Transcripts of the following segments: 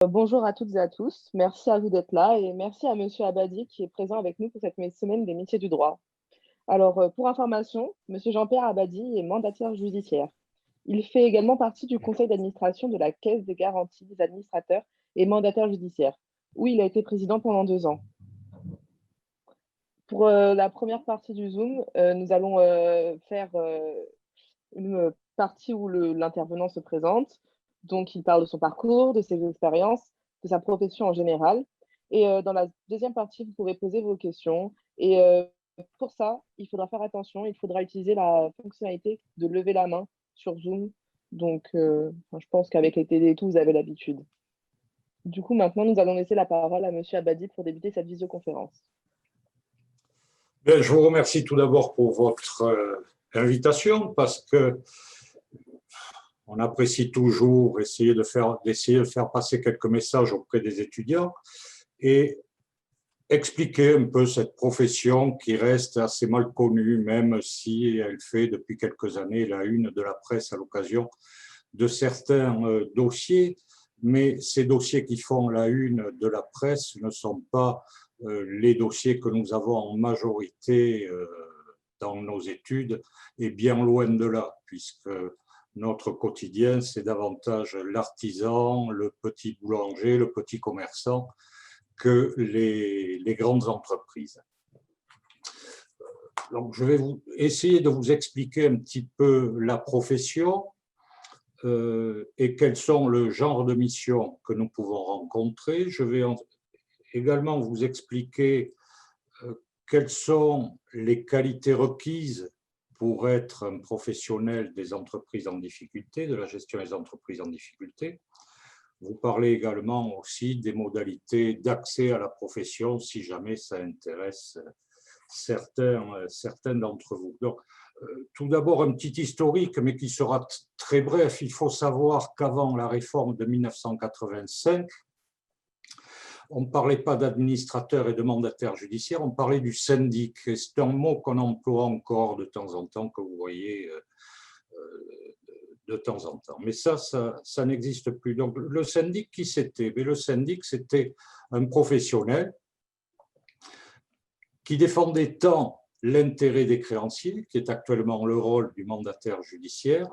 Bonjour à toutes et à tous. Merci à vous d'être là et merci à Monsieur Abadi qui est présent avec nous pour cette semaine des métiers du droit. Alors, pour information, Monsieur Jean-Pierre Abadi est mandataire judiciaire. Il fait également partie du conseil d'administration de la Caisse des garanties des administrateurs et mandataires judiciaires, où il a été président pendant 2 ans. Pour la première partie du Zoom, nous allons faire une partie où l'intervenant se présente. Donc, il parle de son parcours, de ses expériences, de sa profession en général. Et dans la deuxième partie, vous pourrez poser vos questions. Et pour ça, il faudra faire attention. Il faudra utiliser la fonctionnalité de lever la main sur Zoom. Donc, je pense qu'avec les TD et tout, vous avez l'habitude. Du coup, maintenant, nous allons laisser la parole à Monsieur Abadi pour débuter cette visioconférence. Bien, je vous remercie tout d'abord pour votre invitation parce que on apprécie toujours d'essayer de faire passer quelques messages auprès des étudiants et expliquer un peu cette profession qui reste assez mal connue, même si elle fait depuis quelques années la une de la presse à l'occasion de certains dossiers. Mais ces dossiers qui font la une de la presse ne sont pas les dossiers que nous avons en majorité dans nos études, et bien loin de là, puisque notre quotidien, c'est davantage l'artisan, le petit boulanger, le petit commerçant que les grandes entreprises. Donc, je vais essayer de vous expliquer un petit peu la profession et quels sont le genre de missions que nous pouvons rencontrer. Je vais également vous expliquer quelles sont les qualités requises pour être un professionnel des entreprises en difficulté, de la gestion des entreprises en difficulté. Vous parlez également aussi des modalités d'accès à la profession si jamais ça intéresse certains d'entre vous. Donc, tout d'abord, un petit historique, mais qui sera très bref. Il faut savoir qu'avant la réforme de 1985, on ne parlait pas d'administrateur et de mandataire judiciaire, on parlait du syndic. Et c'est un mot qu'on emploie encore de temps en temps, que vous voyez de temps en temps. Mais ça n'existe plus. Donc, le syndic, qui c'était? Le syndic, c'était un professionnel qui défendait tant l'intérêt des créanciers, qui est actuellement le rôle du mandataire judiciaire,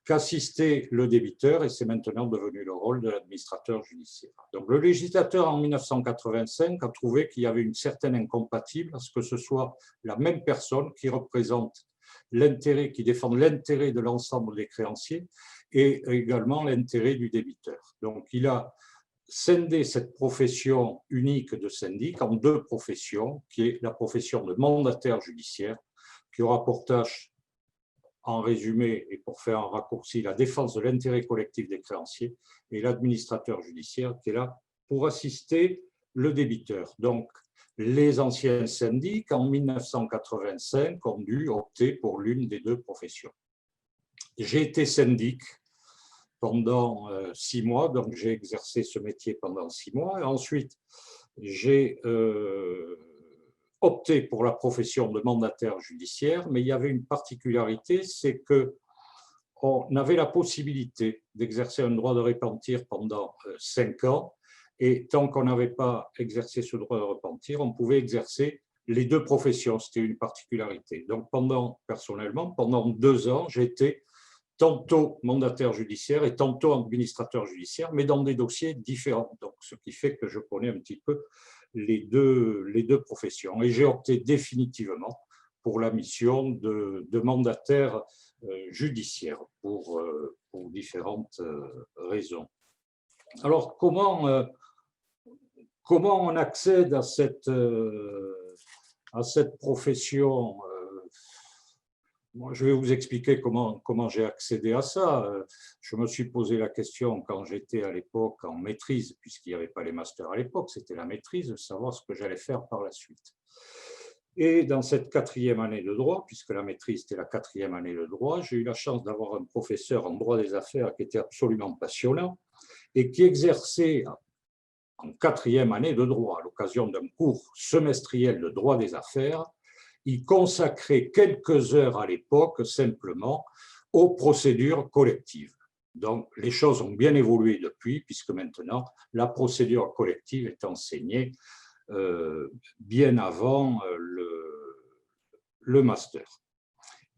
qu'assistait le débiteur, et c'est maintenant devenu le rôle de l'administrateur judiciaire. Donc, le législateur, en 1985, a trouvé qu'il y avait une certaine incompatible à ce que ce soit la même personne qui représente l'intérêt, qui défende l'intérêt de l'ensemble des créanciers et également l'intérêt du débiteur. Donc, il a scindé cette profession unique de syndic en deux professions, qui est la profession de mandataire judiciaire, qui aura pour tâche, en résumé et pour faire un raccourci, la défense de l'intérêt collectif des créanciers, et l'administrateur judiciaire qui est là pour assister le débiteur. Donc, les anciens syndics, en 1985, ont dû opter pour l'une des deux professions. J'ai été syndic pendant 6 mois, donc j'ai exercé ce métier pendant 6 mois. Et ensuite, j'ai opté pour la profession de mandataire judiciaire, mais il y avait une particularité, c'est qu'on avait la possibilité d'exercer un droit de repentir pendant 5 ans, et tant qu'on n'avait pas exercé ce droit de repentir, on pouvait exercer les deux professions, c'était une particularité. Donc personnellement, pendant 2 ans, j'étais tantôt mandataire judiciaire et tantôt administrateur judiciaire, mais dans des dossiers différents. Donc, ce qui fait que je connais un petit peu les deux professions. Et j'ai opté définitivement pour la mission de mandataire judiciaire pour différentes raisons. Alors, comment on accède à cette profession? Moi, je vais vous expliquer comment j'ai accédé à ça. Je me suis posé la question quand j'étais à l'époque en maîtrise, puisqu'il n'y avait pas les masters à l'époque, c'était la maîtrise, de savoir ce que j'allais faire par la suite. Et dans cette 4e année de droit, puisque la maîtrise était la 4e année de droit, j'ai eu la chance d'avoir un professeur en droit des affaires qui était absolument passionnant et qui exerçait en 4e année de droit, à l'occasion d'un cours semestriel de droit des affaires. Il consacrait quelques heures à l'époque simplement aux procédures collectives. Donc, les choses ont bien évolué depuis, puisque maintenant, la procédure collective est enseignée bien avant le master.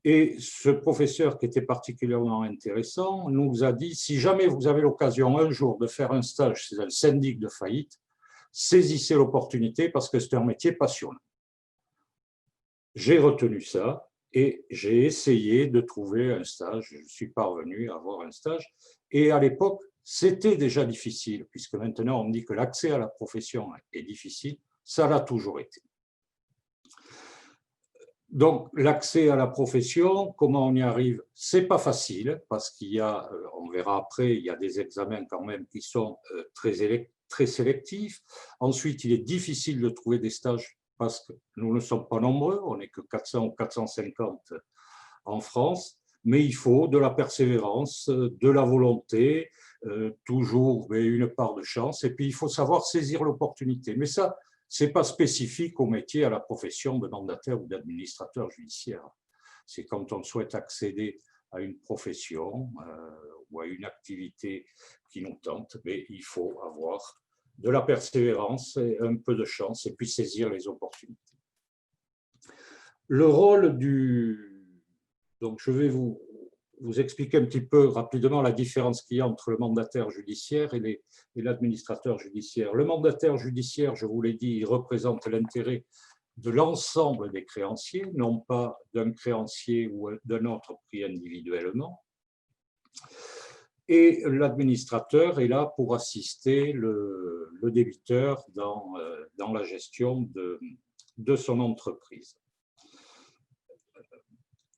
Et ce professeur qui était particulièrement intéressant nous a dit, si jamais vous avez l'occasion un jour de faire un stage chez un syndic de faillite, saisissez l'opportunité parce que c'est un métier passionnant. J'ai retenu ça et j'ai essayé de trouver un stage. Je suis parvenu à avoir un stage. Et à l'époque, c'était déjà difficile, puisque maintenant on me dit que l'accès à la profession est difficile. Ça l'a toujours été. Donc, l'accès à la profession, comment on y arrive? C'est pas facile parce qu'il y a, on verra après, il y a des examens quand même qui sont très sélectifs. Ensuite, il est difficile de trouver des stages parce que nous ne sommes pas nombreux, on n'est que 400 ou 450 en France, mais il faut de la persévérance, de la volonté, toujours une part de chance, et puis il faut savoir saisir l'opportunité. Mais ça, ce n'est pas spécifique au métier, à la profession de mandataire ou d'administrateur judiciaire. C'est quand on souhaite accéder à une profession ou à une activité qui nous tente, mais il faut avoir de la persévérance, et un peu de chance, et puis saisir les opportunités. Le rôle du... Donc, je vais vous expliquer un petit peu rapidement la différence qu'il y a entre le mandataire judiciaire et l'administrateur judiciaire. Le mandataire judiciaire, je vous l'ai dit, il représente l'intérêt de l'ensemble des créanciers, non pas d'un créancier ou d'un autre pris individuellement. Et l'administrateur est là pour assister le débiteur dans la gestion de son entreprise.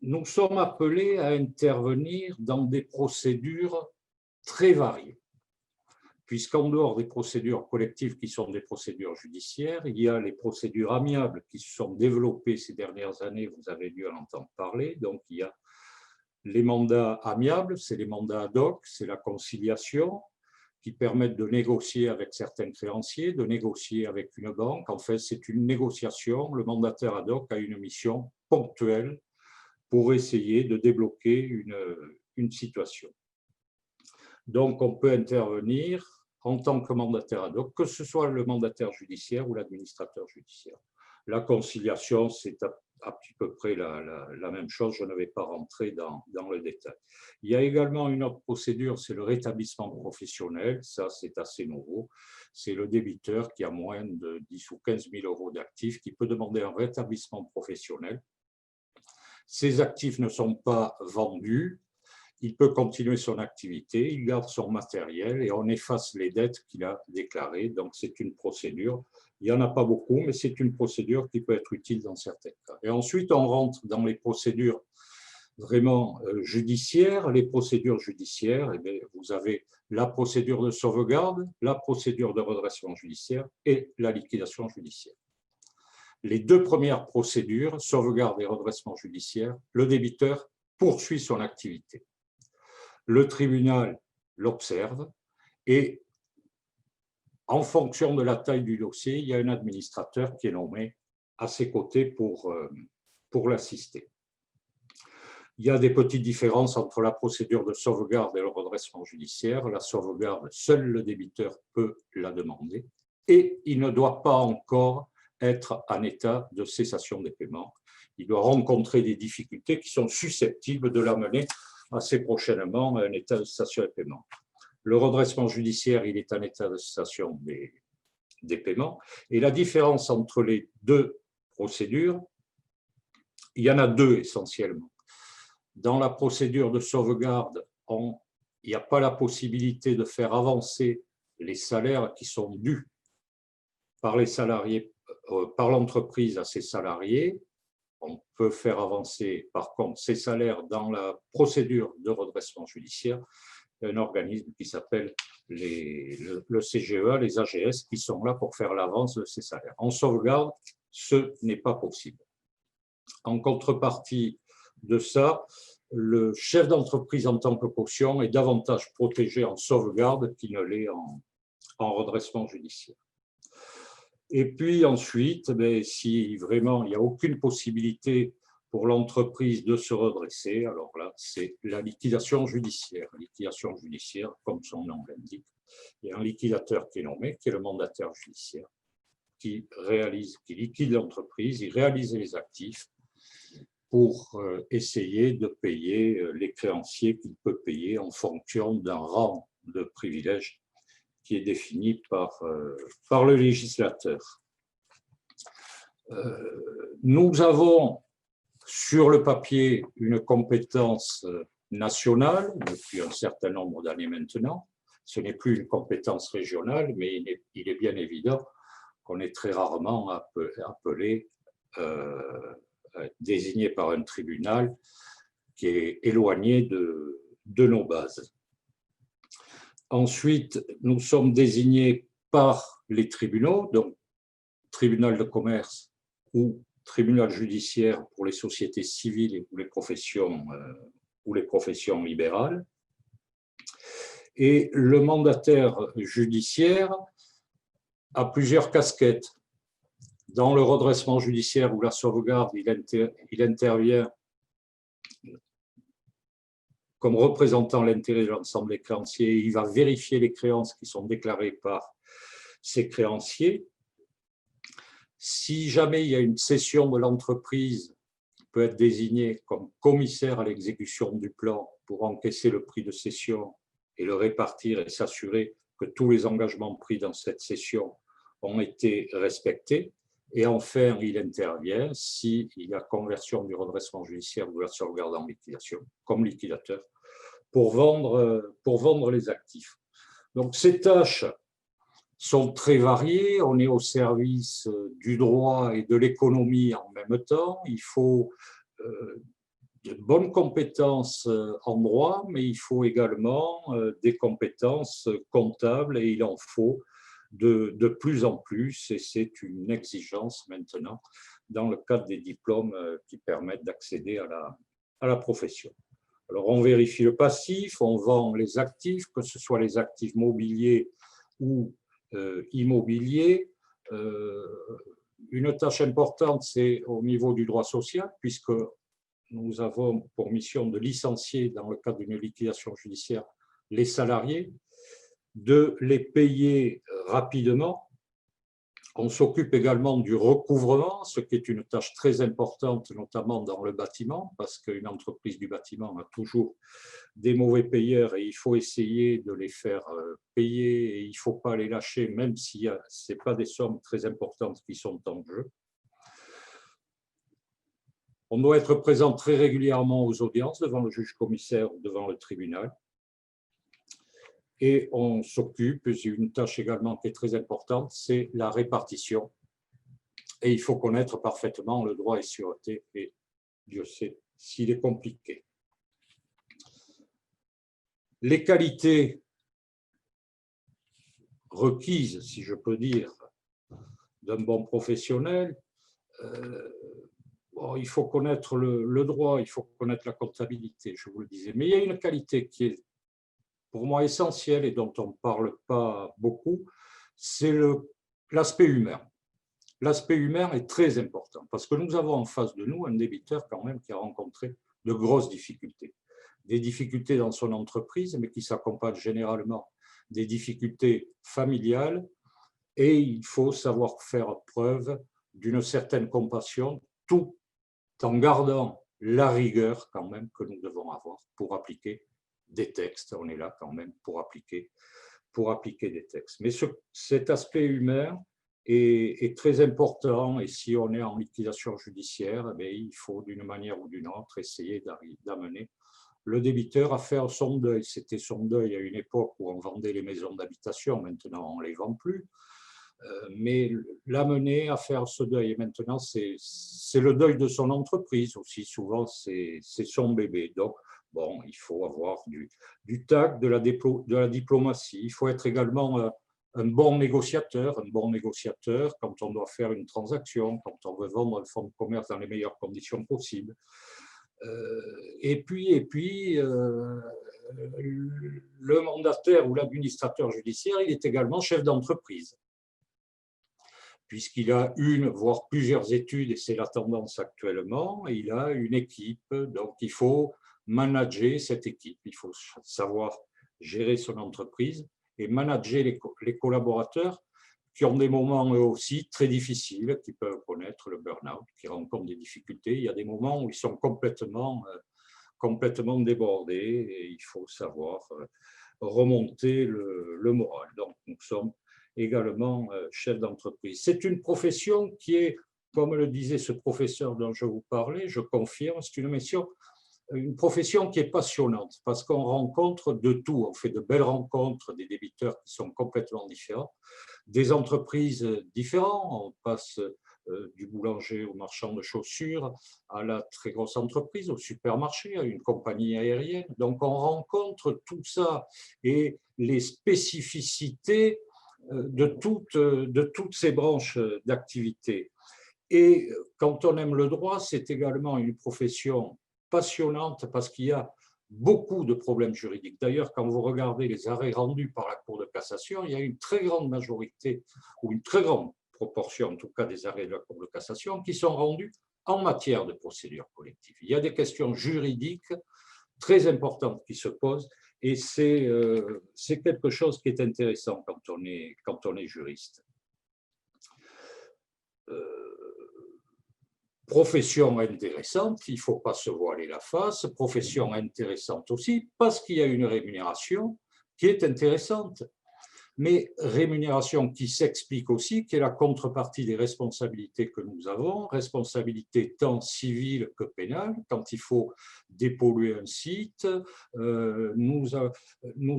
Nous sommes appelés à intervenir dans des procédures très variées, puisqu'en dehors des procédures collectives qui sont des procédures judiciaires, il y a les procédures amiables qui se sont développées ces dernières années, vous avez dû en entendre parler. Donc il y a les mandats amiables, c'est les mandats ad hoc, c'est la conciliation, qui permettent de négocier avec certains créanciers, de négocier avec une banque. En fait, c'est une négociation. Le mandataire ad hoc a une mission ponctuelle pour essayer de débloquer une situation. Donc, on peut intervenir en tant que mandataire ad hoc, que ce soit le mandataire judiciaire ou l'administrateur judiciaire. La conciliation, c'est à peu près la même chose, je ne vais pas rentrer dans le détail. Il y a également une autre procédure, c'est le rétablissement professionnel, ça c'est assez nouveau. C'est le débiteur qui a moins de 10 ou 15 000 euros d'actifs qui peut demander un rétablissement professionnel. Ces actifs ne sont pas vendus, il peut continuer son activité, il garde son matériel et on efface les dettes qu'il a déclarées. Donc, c'est une procédure. Il n'y en a pas beaucoup, mais c'est une procédure qui peut être utile dans certains cas. Et ensuite, on rentre dans les procédures vraiment judiciaires. Les procédures judiciaires, eh bien, vous avez la procédure de sauvegarde, la procédure de redressement judiciaire et la liquidation judiciaire. Les deux premières procédures, sauvegarde et redressement judiciaire, le débiteur poursuit son activité. Le tribunal l'observe et en fonction de la taille du dossier, il y a un administrateur qui est nommé à ses côtés pour l'assister. Il y a des petites différences entre la procédure de sauvegarde et le redressement judiciaire. La sauvegarde, seul le débiteur peut la demander et il ne doit pas encore être en état de cessation des paiements. Il doit rencontrer des difficultés qui sont susceptibles de l'amener assez prochainement à un état de cessation des paiements. Le redressement judiciaire, il est en état de cessation des paiements. Et la différence entre les deux procédures, il y en a deux essentiellement. Dans la procédure de sauvegarde, il n'y a pas la possibilité de faire avancer les salaires qui sont dus par les salariés, par l'entreprise à ses salariés. On peut faire avancer, par contre, ces salaires dans la procédure de redressement judiciaire, un organisme qui s'appelle le CGEA, les AGS, qui sont là pour faire l'avance de ces salaires. En sauvegarde, ce n'est pas possible. En contrepartie de ça, le chef d'entreprise en tant que caution est davantage protégé en sauvegarde qu'il ne l'est en redressement judiciaire. Et puis ensuite, si vraiment il n'y a aucune possibilité pour l'entreprise de se redresser, alors là, c'est la liquidation judiciaire. Liquidation judiciaire, comme son nom l'indique, il y a un liquidateur qui est nommé, qui est le mandataire judiciaire, qui liquide l'entreprise, il réalise les actifs pour essayer de payer les créanciers qu'il peut payer en fonction d'un rang de privilège qui est défini par le législateur. Nous avons sur le papier une compétence nationale depuis un certain nombre d'années maintenant. Ce n'est plus une compétence régionale, mais il est bien évident qu'on est très rarement appelé, désigné par un tribunal qui est éloigné de nos bases. Ensuite, nous sommes désignés par les tribunaux, donc tribunal de commerce ou tribunal judiciaire pour les sociétés civiles ou les professions libérales. Et le mandataire judiciaire a plusieurs casquettes. Dans le redressement judiciaire ou la sauvegarde, il intervient comme représentant l'intérêt de l'ensemble des créanciers. Il va vérifier les créances qui sont déclarées par ces créanciers. Si jamais il y a une cession de l'entreprise, il peut être désigné comme commissaire à l'exécution du plan pour encaisser le prix de cession et le répartir et s'assurer que tous les engagements pris dans cette cession ont été respectés. Et enfin, il intervient s'il y a conversion du redressement judiciaire ou de la sauvegarde en liquidation, comme liquidateur, pour vendre les actifs. Donc, ces tâches sont très variées. On est au service du droit et de l'économie en même temps. Il faut de bonnes compétences en droit, mais il faut également des compétences comptables et il en faut de plus en plus, et c'est une exigence maintenant dans le cadre des diplômes qui permettent d'accéder à la profession. Alors, on vérifie le passif, on vend les actifs, que ce soit les actifs mobiliers ou immobiliers. Une tâche importante, c'est au niveau du droit social, puisque nous avons pour mission de licencier, dans le cadre d'une liquidation judiciaire, les salariés, de les payer rapidement. On s'occupe également du recouvrement, ce qui est une tâche très importante, notamment dans le bâtiment, parce qu'une entreprise du bâtiment a toujours des mauvais payeurs et il faut essayer de les faire payer et il ne faut pas les lâcher, même si ce n'est pas des sommes très importantes qui sont en jeu. On doit être présent très régulièrement aux audiences devant le juge commissaire ou devant le tribunal. Et on s'occupe, une tâche également qui est très importante, c'est la répartition. Et il faut connaître parfaitement le droit et sûreté, et Dieu sait s'il est compliqué. Les qualités requises, si je peux dire, d'un bon professionnel, il faut connaître le droit, il faut connaître la comptabilité, je vous le disais. Mais il y a une qualité qui est pour moi essentielle et dont on ne parle pas beaucoup, c'est l'aspect humain. L'aspect humain est très important parce que nous avons en face de nous un débiteur quand même qui a rencontré de grosses difficultés. Des difficultés dans son entreprise, mais qui s'accompagnent généralement des difficultés familiales, et il faut savoir faire preuve d'une certaine compassion tout en gardant la rigueur quand même que nous devons avoir pour appliquer des textes. On est là quand même pour appliquer des textes. Mais cet aspect humain est très important, et si on est en liquidation judiciaire, il faut d'une manière ou d'une autre essayer d'amener le débiteur à faire son deuil. C'était son deuil à une époque où on vendait les maisons d'habitation, maintenant on ne les vend plus. Mais l'amener à faire ce deuil, et maintenant c'est le deuil de son entreprise aussi, souvent c'est son bébé. Donc bon, il faut avoir du tact, de la diplomatie, il faut être également un bon négociateur quand on doit faire une transaction, quand on veut vendre un fonds de commerce dans les meilleures conditions possibles. Et puis le mandataire ou l'administrateur judiciaire, il est également chef d'entreprise. puisqu'il a une, voire plusieurs études, et c'est la tendance actuellement, et il a une équipe, donc il faut manager cette équipe, il faut savoir gérer son entreprise et manager les collaborateurs qui ont des moments eux aussi très difficiles, qui peuvent connaître le burn-out, qui rencontrent des difficultés. Il y a des moments où ils sont complètement débordés et il faut savoir remonter le moral. Donc, nous sommes également chefs d'entreprise. C'est une profession qui est, comme le disait ce professeur dont je vous parlais, je confirme, c'est une profession qui est passionnante parce qu'on rencontre de tout. On fait de belles rencontres, des débiteurs qui sont complètement différents, des entreprises différentes. On passe du boulanger au marchand de chaussures, à la très grosse entreprise, au supermarché, à une compagnie aérienne. Donc, on rencontre tout ça et les spécificités de toutes ces branches d'activité. Et quand on aime le droit, c'est également une profession passionnante parce qu'il y a beaucoup de problèmes juridiques. D'ailleurs, quand vous regardez les arrêts rendus par la Cour de cassation, il y a une très grande majorité, ou une très grande proportion, en tout cas, des arrêts de la Cour de cassation qui sont rendus en matière de procédure collective. Il y a des questions juridiques très importantes qui se posent et c'est quelque chose qui est intéressant quand on est juriste. Profession intéressante, il ne faut pas se voiler la face, profession intéressante aussi parce qu'il y a une rémunération qui est intéressante, mais rémunération qui s'explique aussi, qui est la contrepartie des responsabilités que nous avons, responsabilités tant civiles que pénales, quand il faut dépolluer un site. Nous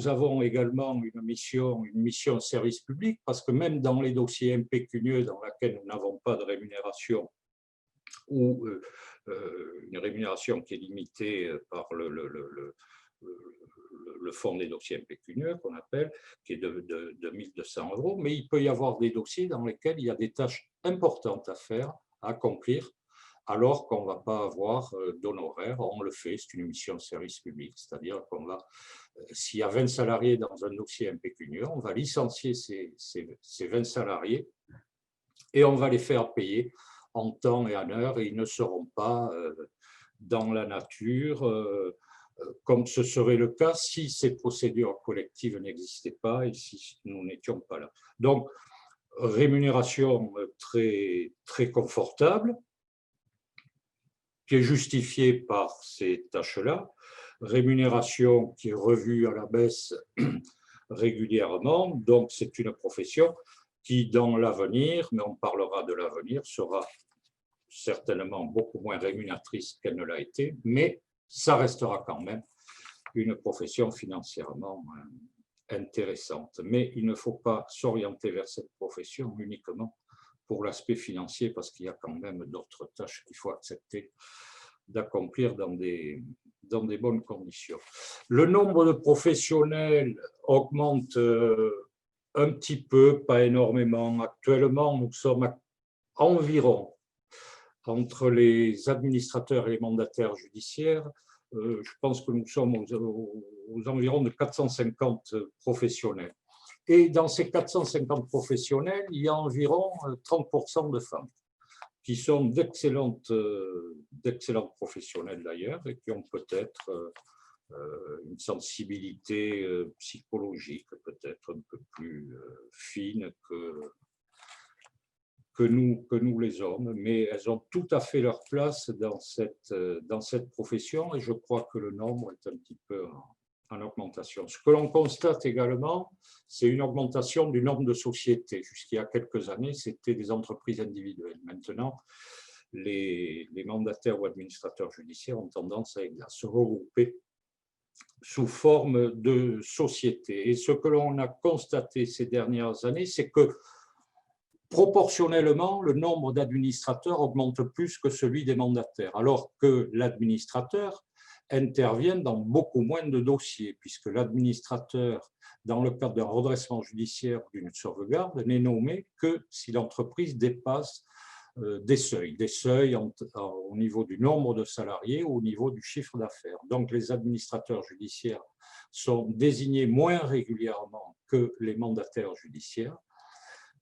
avons également une mission de service public, parce que même dans les dossiers impécunieux dans lesquels nous n'avons pas de rémunération, ou une rémunération qui est limitée par le fonds des dossiers impécunieux qu'on appelle, qui est de 1 200 €, mais il peut y avoir des dossiers dans lesquels il y a des tâches importantes à faire, à accomplir, alors qu'on ne va pas avoir d'honoraires. On le fait, c'est une mission de service public, c'est-à-dire qu'on va, s'il y a 20 salariés dans un dossier impécunieux, on va licencier ces 20 salariés et on va les faire payer en temps et en heure, et ils ne seront pas dans la nature, comme ce serait le cas si ces procédures collectives n'existaient pas et si nous n'étions pas là. Donc, rémunération très, très confortable, qui est justifiée par ces tâches-là, rémunération qui est revue à la baisse régulièrement, donc c'est une profession qui, dans l'avenir, mais on parlera de l'avenir, sera certainement beaucoup moins rémunératrice qu'elle ne l'a été, mais ça restera quand même une profession financièrement intéressante. Mais il ne faut pas s'orienter vers cette profession uniquement pour l'aspect financier, parce qu'il y a quand même d'autres tâches qu'il faut accepter d'accomplir dans des bonnes conditions. Le nombre de professionnels augmente un petit peu, pas énormément. Actuellement, nous sommes à environ, entre les administrateurs et les mandataires judiciaires, je pense que nous sommes aux environs de 450 professionnels. Et dans ces 450 professionnels, il y a environ 30% de femmes, qui sont d'excellentes professionnelles d'ailleurs, et qui ont peut-être une sensibilité psychologique peut-être un peu plus fine que nous les hommes, mais elles ont tout à fait leur place dans cette profession, et je crois que le nombre est un petit peu en augmentation. Ce que l'on constate également, c'est une augmentation du nombre de sociétés. Jusqu'il y a quelques années, c'était des entreprises individuelles. Maintenant, les mandataires ou administrateurs judiciaires ont tendance à se regrouper sous forme de sociétés. Et ce que l'on a constaté ces dernières années, c'est que proportionnellement, le nombre d'administrateurs augmente plus que celui des mandataires, alors que l'administrateur intervient dans beaucoup moins de dossiers, puisque l'administrateur, dans le cadre d'un redressement judiciaire ou d'une sauvegarde, n'est nommé que si l'entreprise dépasse des seuils au niveau du nombre de salariés ou au niveau du chiffre d'affaires. Donc, les administrateurs judiciaires sont désignés moins régulièrement que les mandataires judiciaires,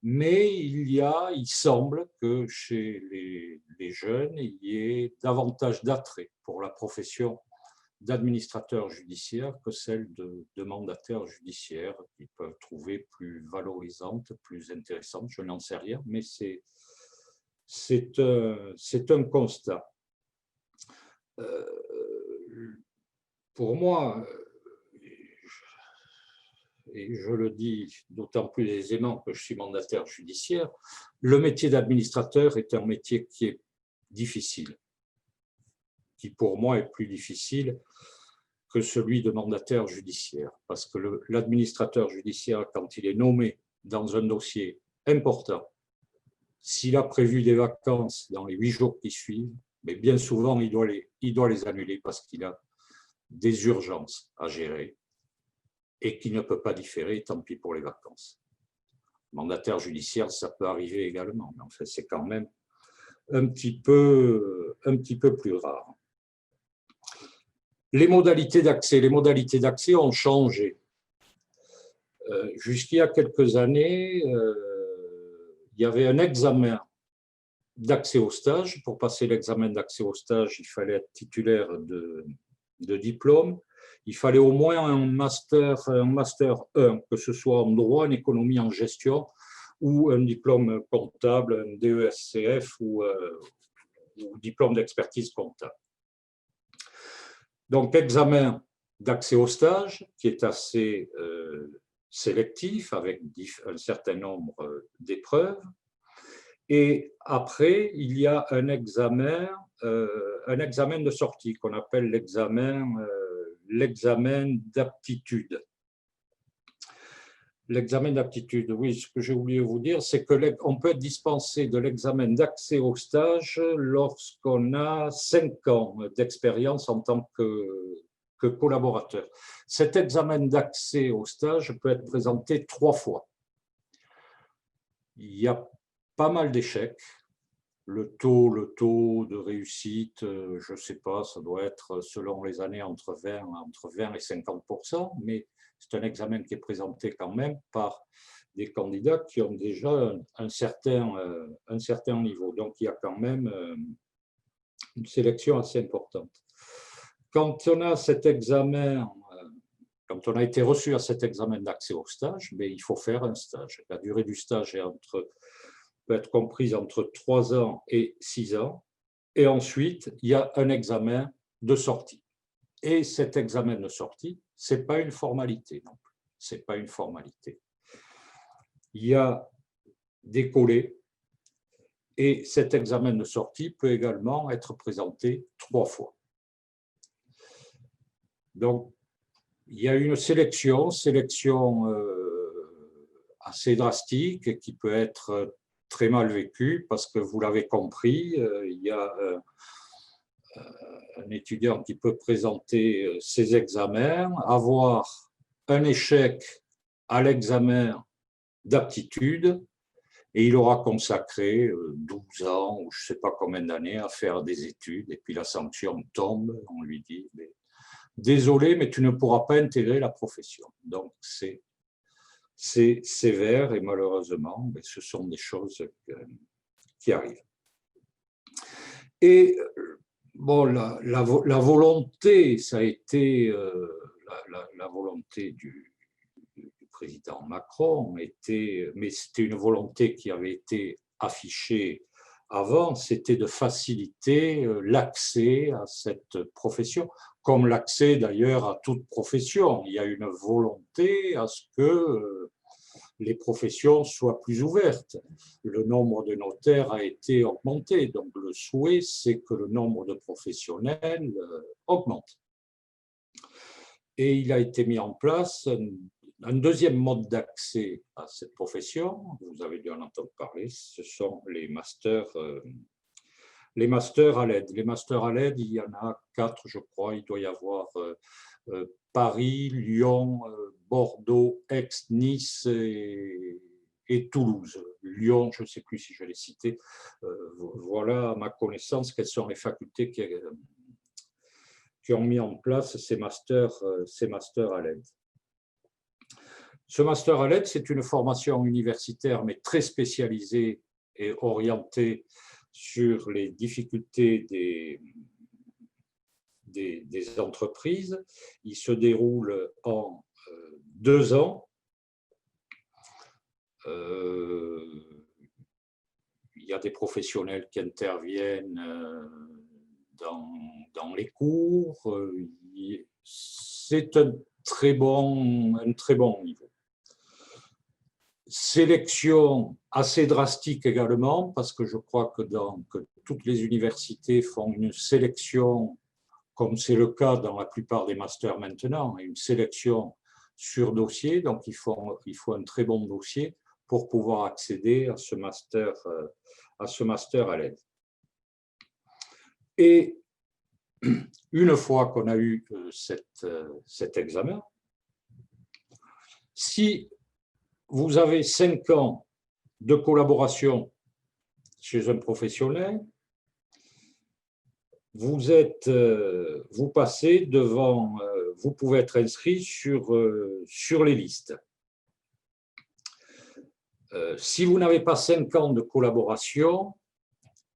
Mais il semble que chez les jeunes, il y ait davantage d'attrait pour la profession d'administrateur judiciaire que celle de mandataire judiciaire, qu'ils peuvent trouver plus valorisante, plus intéressante, je n'en sais rien, mais c'est un constat. Pour moi, et je le dis d'autant plus aisément que je suis mandataire judiciaire, le métier d'administrateur est un métier qui est difficile, qui pour moi est plus difficile que celui de mandataire judiciaire. Parce que l'administrateur judiciaire, quand il est nommé dans un dossier important, s'il a prévu des vacances dans les 8 jours qui suivent, mais bien souvent, il doit les annuler parce qu'il a des urgences à gérer et qu'il ne peut pas différer, tant pis pour les vacances. Mandataire judiciaire, ça peut arriver également, mais en fait, c'est quand même un petit peu plus rare. Les modalités d'accès ont changé. Jusqu'il y a quelques années, il y avait un examen d'accès au stage. Pour passer l'examen d'accès au stage, il fallait être titulaire de diplôme. Il fallait au moins un master 1, que ce soit en droit, en économie, en gestion, ou un diplôme comptable, un DESCF ou diplôme d'expertise comptable. Donc, examen d'accès au stage qui est assez sélectif avec un certain nombre d'épreuves. Et après, il y a un examen de sortie qu'on appelle l'examen d'aptitude. L'examen d'aptitude, oui, ce que j'ai oublié de vous dire, c'est qu'on peut être dispensé de l'examen d'accès au stage lorsqu'on a 5 ans d'expérience en tant que collaborateur. Cet examen d'accès au stage peut être présenté 3 fois. Il y a pas mal d'échecs. Le taux de réussite, je ne sais pas, ça doit être selon les années entre 20 et 50%, mais c'est un examen qui est présenté quand même par des candidats qui ont déjà un certain niveau. Donc, il y a quand même une sélection assez importante. Quand on a cet examen, quand on a été reçu à cet examen d'accès au stage, mais il faut faire un stage. La durée du stage peut être comprise entre 3 ans et 6 ans. Et ensuite, il y a un examen de sortie. Et cet examen de sortie, ce n'est pas une formalité non plus. Ce n'est pas une formalité. Il y a des collets et cet examen de sortie peut également être présenté 3 fois. Donc, il y a une sélection assez drastique qui peut être très mal vécue parce que vous l'avez compris, il y a un étudiant qui peut présenter ses examens, avoir un échec à l'examen d'aptitude et il aura consacré 12 ans ou je ne sais pas combien d'années à faire des études et puis la sanction tombe, on lui dit désolé mais tu ne pourras pas intégrer la profession. Donc c'est sévère et malheureusement ce sont des choses qui arrivent. Et bon, la volonté, ça a été la volonté du président Macron, mais c'était une volonté qui avait été affichée avant, c'était de faciliter l'accès à cette profession, comme l'accès d'ailleurs à toute profession. Il y a une volonté à ce que les professions soient plus ouvertes. Le nombre de notaires a été augmenté, donc le souhait, c'est que le nombre de professionnels augmente. Et il a été mis en place un deuxième mode d'accès à cette profession, vous avez dû en entendre parler, ce sont les masters à l'aide. Les masters à l'aide, il y en a 4, je crois, il doit y avoir Paris, Lyon, Bordeaux, Aix, Nice et Toulouse. Lyon, je ne sais plus si je l'ai cité. Voilà, à ma connaissance, quelles sont les facultés qui ont mis en place ces masters à l'aide. Ce master à l'aide, c'est une formation universitaire, mais très spécialisée et orientée sur les difficultés des entreprises. Il se déroule en 2 ans. Il y a des professionnels qui interviennent dans les cours. C'est un très bon niveau. Sélection assez drastique également, parce que je crois que toutes les universités font une sélection, comme c'est le cas dans la plupart des masters maintenant, une sélection sur dossier. Donc, il faut un très bon dossier pour pouvoir accéder à ce master à l'aide. Et une fois qu'on a eu cet examen, si vous avez 5 ans de collaboration chez un professionnel, vous passez devant, vous pouvez être inscrit sur les listes. Si vous n'avez pas 5 ans de collaboration,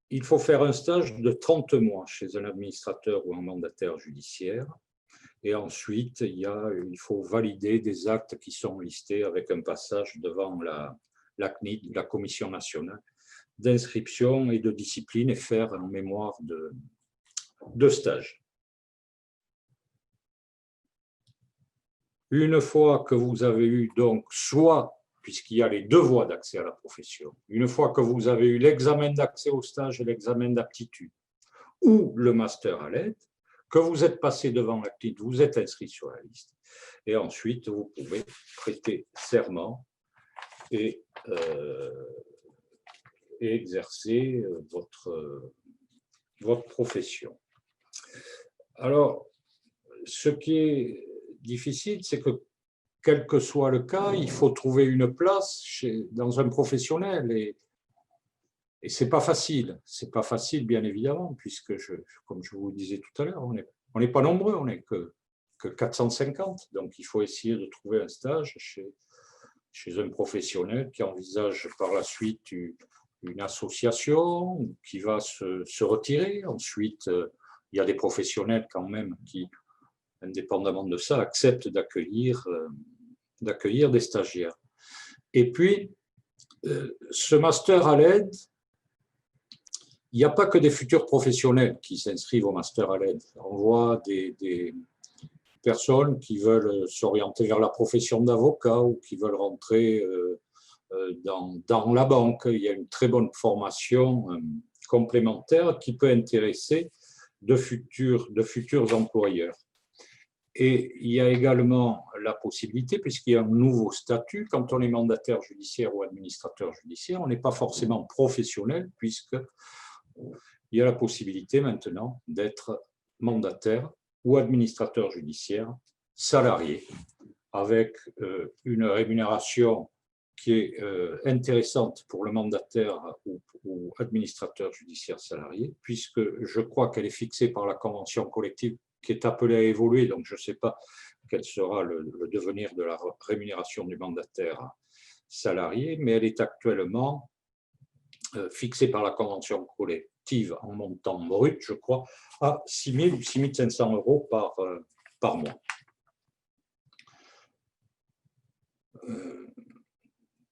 il faut faire un stage de 30 mois chez un administrateur ou un mandataire judiciaire. Et ensuite, il faut valider des actes qui sont listés avec un passage devant la CNID, la Commission nationale d'inscription et de discipline, et faire un mémoire de stage. Une fois que vous avez eu donc soit, puisqu'il y a les 2 voies d'accès à la profession, une fois que vous avez eu l'examen d'accès au stage et l'examen d'aptitude, ou le master à l'aide, que vous êtes passé devant la CNID, vous êtes inscrit sur la liste. Et ensuite, vous pouvez prêter serment et exercer votre profession. Alors, ce qui est difficile, c'est que, quel que soit le cas, il faut trouver une place dans un professionnel. Et ce n'est pas facile. Ce n'est pas facile, bien évidemment, puisque, comme je vous le disais tout à l'heure, on n'est pas nombreux, on n'est que 450. Donc, il faut essayer de trouver un stage chez un professionnel qui envisage par la suite une association qui va se retirer. Ensuite, il y a des professionnels quand même qui, indépendamment de ça, acceptent d'accueillir des stagiaires. Et puis, ce master à l'aide, il n'y a pas que des futurs professionnels qui s'inscrivent au master à l'aide. On voit des personnes qui veulent s'orienter vers la profession d'avocat ou qui veulent rentrer dans la banque. Il y a une très bonne formation complémentaire qui peut intéresser de futurs employeurs. Et il y a également la possibilité, puisqu'il y a un nouveau statut, quand on est mandataire judiciaire ou administrateur judiciaire, on n'est pas forcément professionnel, puisqu'il y a la possibilité maintenant d'être mandataire ou administrateur judiciaire salarié, avec une rémunération qui est intéressante pour le mandataire ou administrateur judiciaire salarié, puisque je crois qu'elle est fixée par la convention collective qui est appelée à évoluer, donc je ne sais pas quel sera le devenir de la rémunération du mandataire salarié, mais elle est actuellement fixée par la convention collective en montant brut, je crois, à 6 000 ou 6 500 € par mois.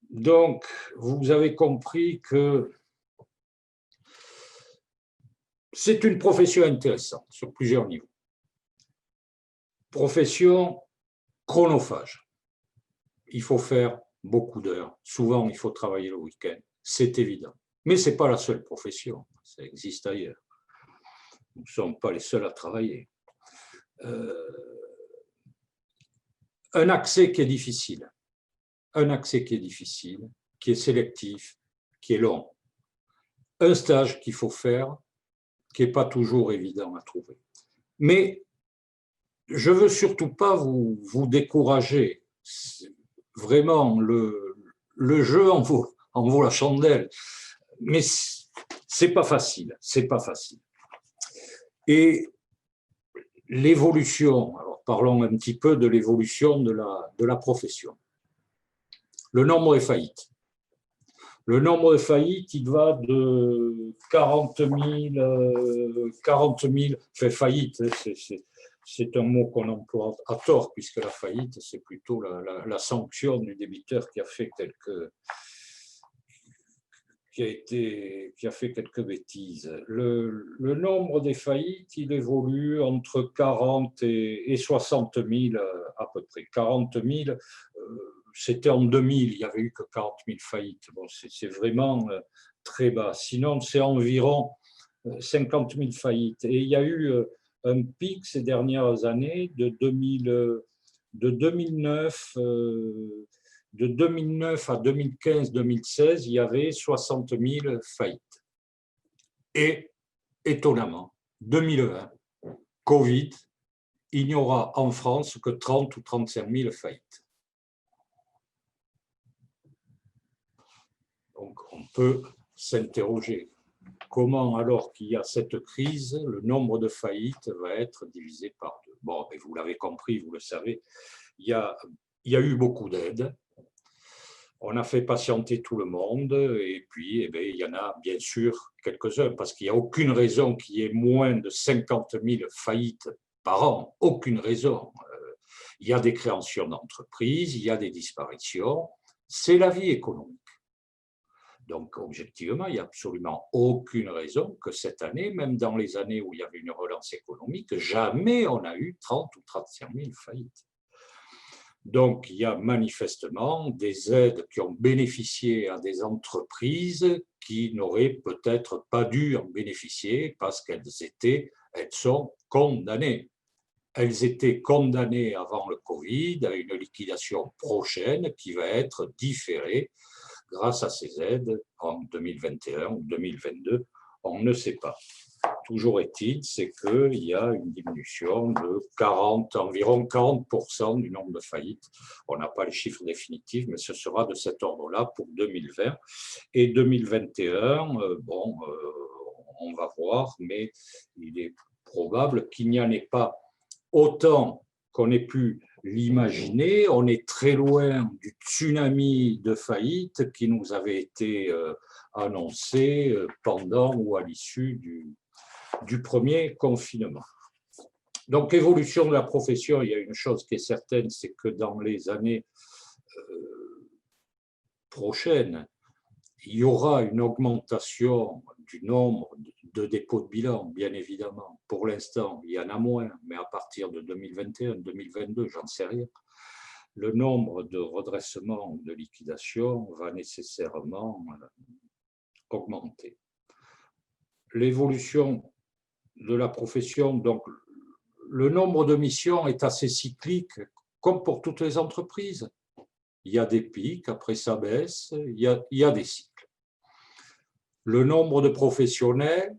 Donc, vous avez compris que c'est une profession intéressante sur plusieurs niveaux. Profession chronophage. Il faut faire beaucoup d'heures. Souvent, il faut travailler le week-end. C'est évident. Mais ce n'est pas la seule profession. Ça existe ailleurs. Nous ne sommes pas les seuls à travailler. Un accès qui est difficile. Un accès qui est difficile, qui est sélectif, qui est long. Un stage qu'il faut faire, qui n'est pas toujours évident à trouver. Mais je ne veux surtout pas vous décourager. Vraiment, le jeu en vaut la chandelle. Mais ce n'est pas facile. C'est pas facile. Et l'évolution, alors parlons un petit peu de l'évolution de la profession. le nombre de faillites. Le nombre de faillites, il va de 40 000 fait faillite. C'est un mot qu'on emploie à tort, puisque la faillite, c'est plutôt la sanction du débiteur qui a fait quelques bêtises. Le nombre des faillites, il évolue entre 40 et 60 000 à peu près. 40 000, c'était en 2000, il n'y avait eu que 40 000 faillites. Bon, c'est vraiment très bas. Sinon, c'est environ 50 000 faillites. Et il y a eu un pic ces dernières années de 2009. De 2009 à 2015-2016, il y avait 60 000 faillites. Et étonnamment, 2020, Covid, il n'y aura en France que 30 ou 35 000 faillites. Donc on peut s'interroger. Comment, alors qu'il y a cette crise, le nombre de faillites va être divisé par deux? Bon, et vous l'avez compris, vous le savez, il y a eu beaucoup d'aides. On a fait patienter tout le monde et puis eh bien, il y en a bien sûr quelques-uns parce qu'il n'y a aucune raison qu'il y ait moins de 50 000 faillites par an. Aucune raison. Il y a des créations d'entreprises, il y a des disparitions. C'est la vie économique. Donc, objectivement, il n'y a absolument aucune raison que cette année, même dans les années où il y avait une relance économique, jamais on a eu 30 ou 35 000 faillites. Donc, il y a manifestement des aides qui ont bénéficié à des entreprises qui n'auraient peut-être pas dû en bénéficier parce elles sont condamnées. Elles étaient condamnées avant le Covid à une liquidation prochaine qui va être différée grâce à ces aides en 2021 ou 2022, on ne sait pas. Toujours est-il, c'est qu'il y a une diminution de environ 40% du nombre de faillites. On n'a pas les chiffres définitifs, mais ce sera de cet ordre-là pour 2020. Et 2021, on va voir, mais il est probable qu'il n'y en ait pas autant qu'on ait pu l'imaginer. On est très loin du tsunami de faillite qui nous avait été annoncé pendant ou à l'issue du premier confinement. Donc, évolution de la profession, il y a une chose qui est certaine, c'est que dans les années prochaines, il y aura une augmentation du nombre de dépôts de bilan, bien évidemment. Pour l'instant, il y en a moins, mais à partir de 2021, 2022, j'en sais rien, le nombre de redressements, de liquidations va nécessairement augmenter. L'évolution de la profession, donc le nombre de missions est assez cyclique, comme pour toutes les entreprises. Il y a des pics, après ça baisse, il y a des cycles. Le nombre de professionnels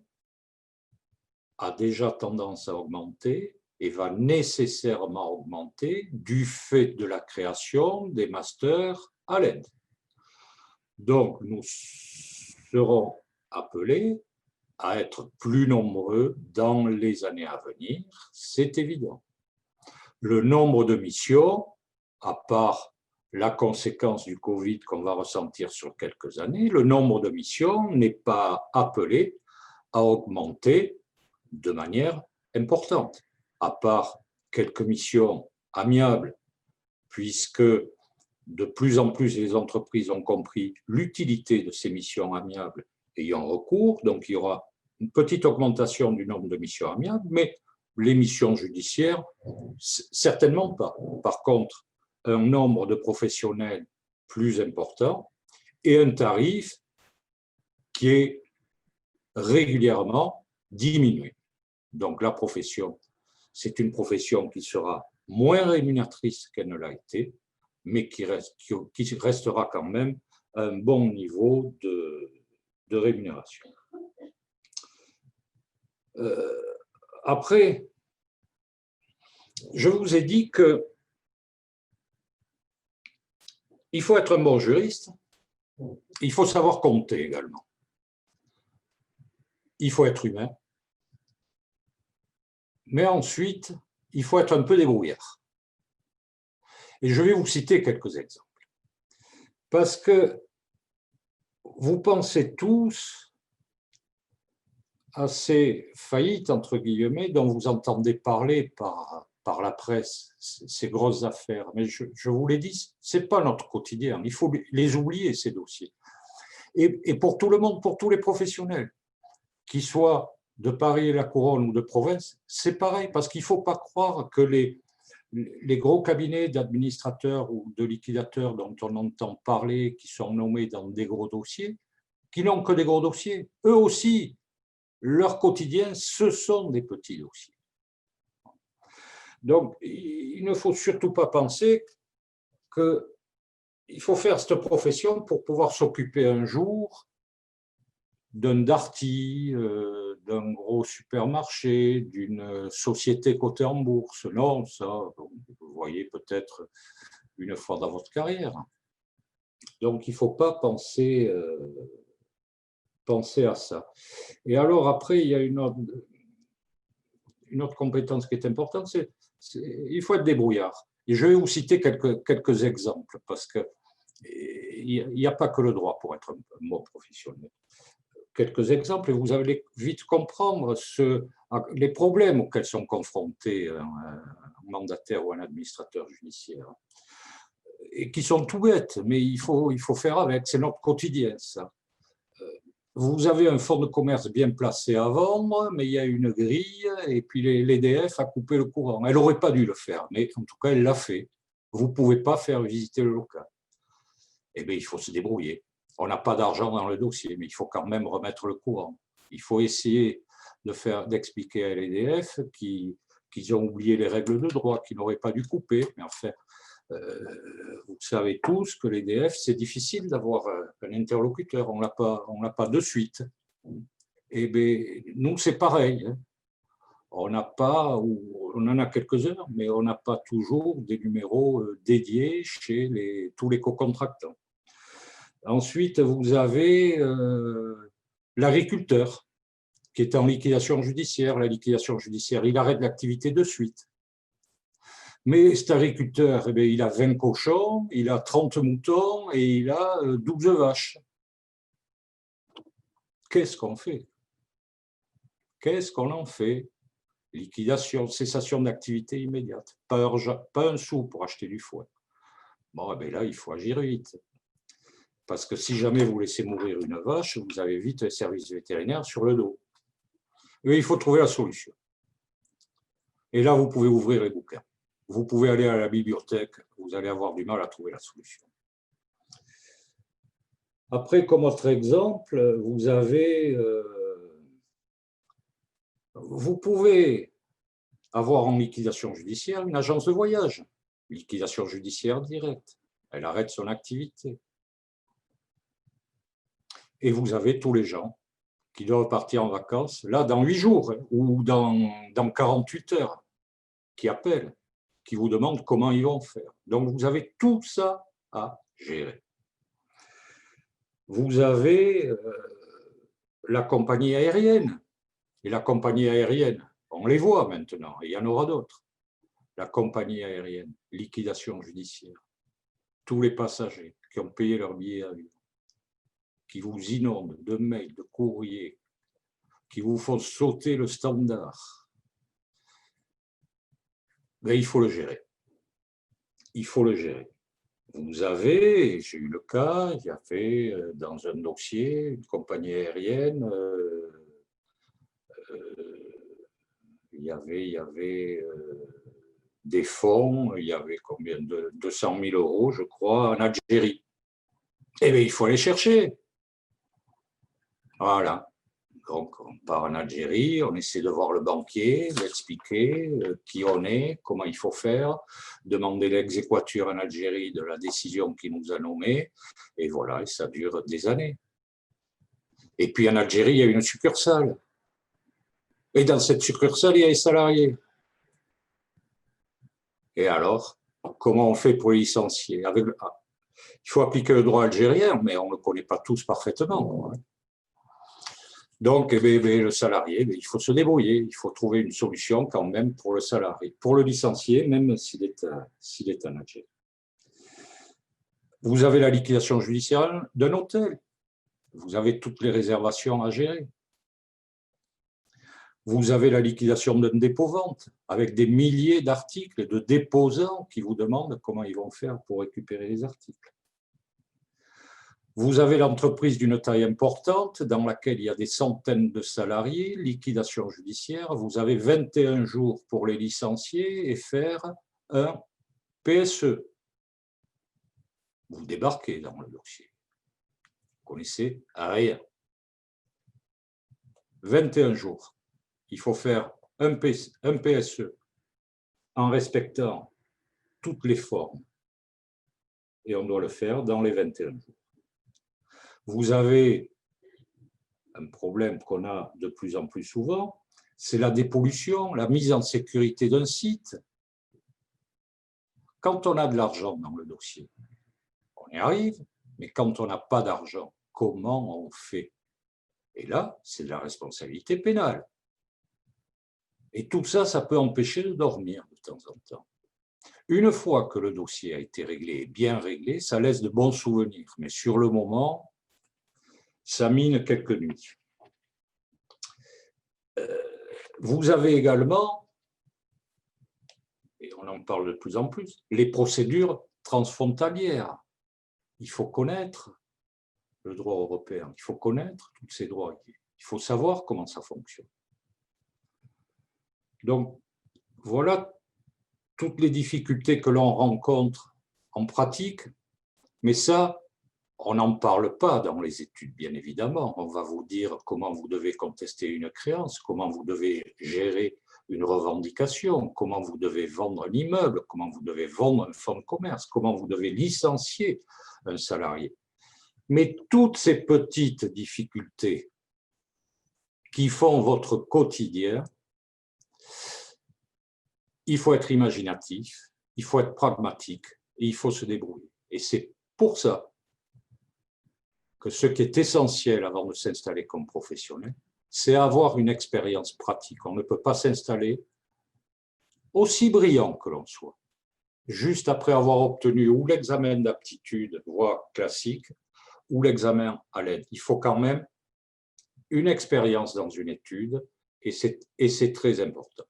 a déjà tendance à augmenter et va nécessairement augmenter du fait de la création des masters à l'aide. Donc, nous serons appelés à être plus nombreux dans les années à venir, c'est évident. Le nombre de missions, à part la conséquence du Covid qu'on va ressentir sur quelques années, le nombre de missions n'est pas appelé à augmenter de manière importante, à part quelques missions amiables, puisque de plus en plus les entreprises ont compris l'utilité de ces missions amiables et y ont recours, donc il y aura une petite augmentation du nombre de missions amiables, mais les missions judiciaires, certainement pas. Par contre, un nombre de professionnels plus important et un tarif qui est régulièrement diminué. Donc la profession, c'est une profession qui sera moins rémunératrice qu'elle ne l'a été, mais qui restera quand même à un bon niveau de rémunération. Après, je vous ai dit que il faut être un bon juriste, il faut savoir compter également. Il faut être humain, mais ensuite, il faut être un peu débrouillard. Et je vais vous citer quelques exemples. Parce que vous pensez tous à ces faillites, entre guillemets, dont vous entendez parler par la presse, ces grosses affaires. Mais je vous l'ai dit, ce n'est pas notre quotidien. Il faut les oublier, ces dossiers. Et pour tout le monde, pour tous les professionnels, qu'ils soient de Paris et la Couronne ou de province, c'est pareil, parce qu'il ne faut pas croire que les gros cabinets d'administrateurs ou de liquidateurs dont on entend parler, qui sont nommés dans des gros dossiers, qui n'ont que des gros dossiers, eux aussi, leur quotidien, ce sont des petits dossiers. Donc, il ne faut surtout pas penser qu'il faut faire cette profession pour pouvoir s'occuper un jour d'un Darty, d'un gros supermarché, d'une société cotée en bourse. Non, ça, vous voyez peut-être une fois dans votre carrière. Donc, il ne faut pas penser à ça. Et alors, après, il y a une autre compétence qui est importante, c'est il faut être débrouillard. Et je vais vous citer quelques exemples, parce qu'il n'y a pas que le droit pour être un bon professionnel. Quelques exemples et vous allez vite comprendre les problèmes auxquels sont confrontés un mandataire ou un administrateur judiciaire. Et qui sont tout bêtes, mais il faut faire avec, c'est notre quotidien, ça. Vous avez un fonds de commerce bien placé à vendre, mais il y a une grille, et puis l'EDF a coupé le courant. Elle n'aurait pas dû le faire, mais en tout cas, elle l'a fait. Vous ne pouvez pas faire visiter le local. Eh bien, il faut se débrouiller. On n'a pas d'argent dans le dossier, mais il faut quand même remettre le courant. Il faut essayer d'expliquer à l'EDF qu'ils ont oublié les règles de droit, qu'ils n'auraient pas dû couper. Mais enfin, vous savez tous que l'EDF, c'est difficile d'avoir un interlocuteur. On l'a pas de suite. Et bien, nous, c'est pareil. On en a quelques-uns, mais on n'a pas toujours des numéros dédiés chez tous les co-contractants. Ensuite, vous avez l'agriculteur qui est en liquidation judiciaire. La liquidation judiciaire, il arrête l'activité de suite. Mais cet agriculteur, eh bien, il a 20 cochons, il a 30 moutons et il a 12 vaches. Qu'est-ce qu'on fait? Qu'est-ce qu'on en fait? Liquidation, cessation d'activité immédiate. Pas un sou pour acheter du foin. Bon, eh bien là, il faut agir vite. Parce que si jamais vous laissez mourir une vache, vous avez vite les services vétérinaires sur le dos. Et il faut trouver la solution. Et là, vous pouvez ouvrir les bouquins. Vous pouvez aller à la bibliothèque, vous allez avoir du mal à trouver la solution. Après, comme autre exemple, vous pouvez avoir en liquidation judiciaire une agence de voyage, liquidation judiciaire directe. Elle arrête son activité. Et vous avez tous les gens qui doivent partir en vacances, là, dans 8 jours ou dans 48 heures, qui appellent, qui vous demandent comment ils vont faire. Donc, vous avez tout ça à gérer. Vous avez la compagnie aérienne. Et la compagnie aérienne, on les voit maintenant, et il y en aura d'autres. La compagnie aérienne, liquidation judiciaire. Tous les passagers qui ont payé leur billet d'avion, qui vous inondent de mails, de courriers, qui vous font sauter le standard. Mais il faut le gérer. Il faut le gérer. Vous avez, j'ai eu le cas, il y avait dans un dossier une compagnie aérienne, il y avait des fonds, il y avait combien de 200 000 euros, je crois, en Algérie. Eh bien, il faut aller chercher. Voilà. Donc, on part en Algérie, on essaie de voir le banquier, d'expliquer qui on est, comment il faut faire, demander l'exéquatur en Algérie de la décision qui nous a nommés, et voilà, et ça dure des années. Et puis en Algérie, il y a une succursale. Et dans cette succursale, il y a les salariés. Et alors, comment on fait pour les licencier? Il faut appliquer le droit algérien, mais on ne le connaît pas tous parfaitement. Donc, le salarié, il faut se débrouiller, il faut trouver une solution quand même pour le salarié, pour le licencier, même s'il est en Algérie. Vous avez la liquidation judiciaire d'un hôtel. Vous avez toutes les réservations à gérer. Vous avez la liquidation d'un dépôt-vente avec des milliers d'articles de déposants qui vous demandent comment ils vont faire pour récupérer les articles. Vous avez l'entreprise d'une taille importante dans laquelle il y a des centaines de salariés, liquidation judiciaire. Vous avez 21 jours pour les licencier et faire un PSE. Vous débarquez dans le dossier. Vous connaissez rien. 21 jours. Il faut faire un PSE en respectant toutes les formes. Et on doit le faire dans les 21 jours. Vous avez un problème qu'on a de plus en plus souvent, c'est la dépollution, la mise en sécurité d'un site. Quand on a de l'argent dans le dossier, on y arrive, mais quand on n'a pas d'argent, comment on fait? Et là, c'est de la responsabilité pénale. Et tout ça, ça peut empêcher de dormir de temps en temps. Une fois que le dossier a été réglé, bien réglé, ça laisse de bons souvenirs. Mais sur le moment, ça mine quelques nuits. Vous avez également, et on en parle de plus en plus, les procédures transfrontalières. Il faut connaître le droit européen, il faut connaître tous ces droits, il faut savoir comment ça fonctionne. Donc, voilà toutes les difficultés que l'on rencontre en pratique, mais ça, on n'en parle pas dans les études, bien évidemment. On va vous dire comment vous devez contester une créance, comment vous devez gérer une revendication, comment vous devez vendre un immeuble, comment vous devez vendre un fonds de commerce, comment vous devez licencier un salarié. Mais toutes ces petites difficultés qui font votre quotidien, il faut être imaginatif, il faut être pragmatique et il faut se débrouiller. Et c'est pour ça que ce qui est essentiel avant de s'installer comme professionnel, c'est avoir une expérience pratique. On ne peut pas s'installer aussi brillant que l'on soit, juste après avoir obtenu ou l'examen d'aptitude, voie classique, ou l'examen à l'aide. Il faut quand même une expérience dans une étude et c'est très important.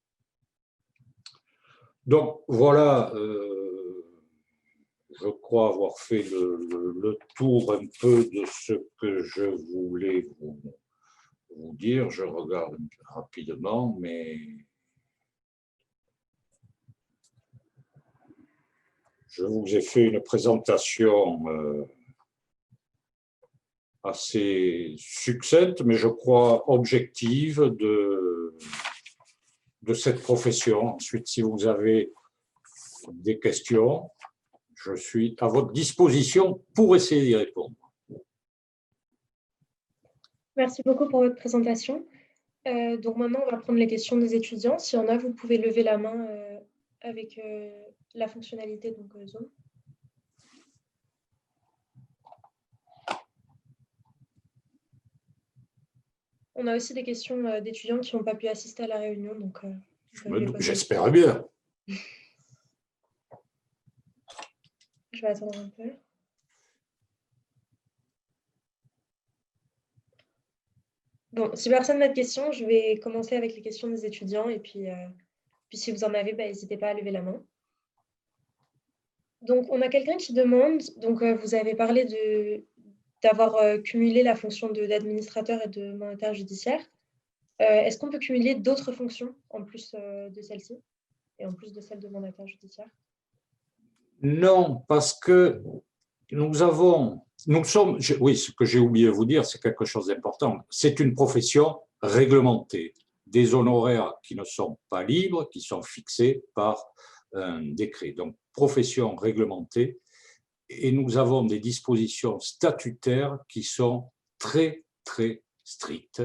Donc voilà, je crois avoir fait le tour un peu de ce que je voulais vous dire. Je regarde rapidement, mais je vous ai fait une présentation assez succincte, mais je crois objective de cette profession. Ensuite, si vous avez des questions, je suis à votre disposition pour essayer d'y répondre. Merci beaucoup pour votre présentation. Donc maintenant, on va prendre les questions des étudiants. S'il y en a, vous pouvez lever la main avec la fonctionnalité donc, Zoom. On a aussi des questions d'étudiants qui n'ont pas pu assister à la réunion. Donc, j'espère bien. Je vais attendre un peu. Bon, si personne n'a de questions, je vais commencer avec les questions des étudiants. Et puis si vous en avez, n'hésitez pas à lever la main. Donc, on a quelqu'un qui demande, donc vous avez parlé d'avoir cumulé la fonction d'administrateur et de mandataire judiciaire. Est-ce qu'on peut cumuler d'autres fonctions en plus de celle-ci et en plus de celle de mandataire judiciaire? Non, parce que nous sommes, oui, ce que j'ai oublié de vous dire, c'est quelque chose d'important. C'est une profession réglementée, des honoraires qui ne sont pas libres, qui sont fixés par un décret. Donc, profession réglementée, et nous avons des dispositions statutaires qui sont très, très strictes.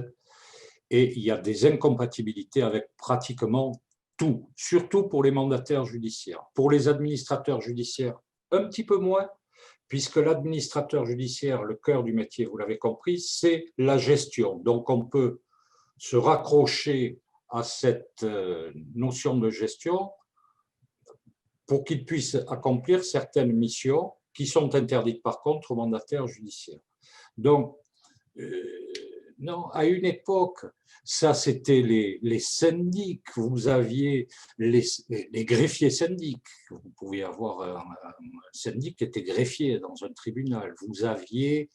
Et il y a des incompatibilités avec pratiquement tout, surtout pour les mandataires judiciaires. Pour les administrateurs judiciaires, un petit peu moins, puisque l'administrateur judiciaire, le cœur du métier, vous l'avez compris, c'est la gestion. Donc, on peut se raccrocher à cette notion de gestion pour qu'il puisse accomplir certaines missions qui sont interdites par contre aux mandataires judiciaires. Donc, non, à une époque, ça c'était les syndics, vous aviez les greffiers syndics, vous pouviez avoir un syndic qui était greffier dans un tribunal, vous aviez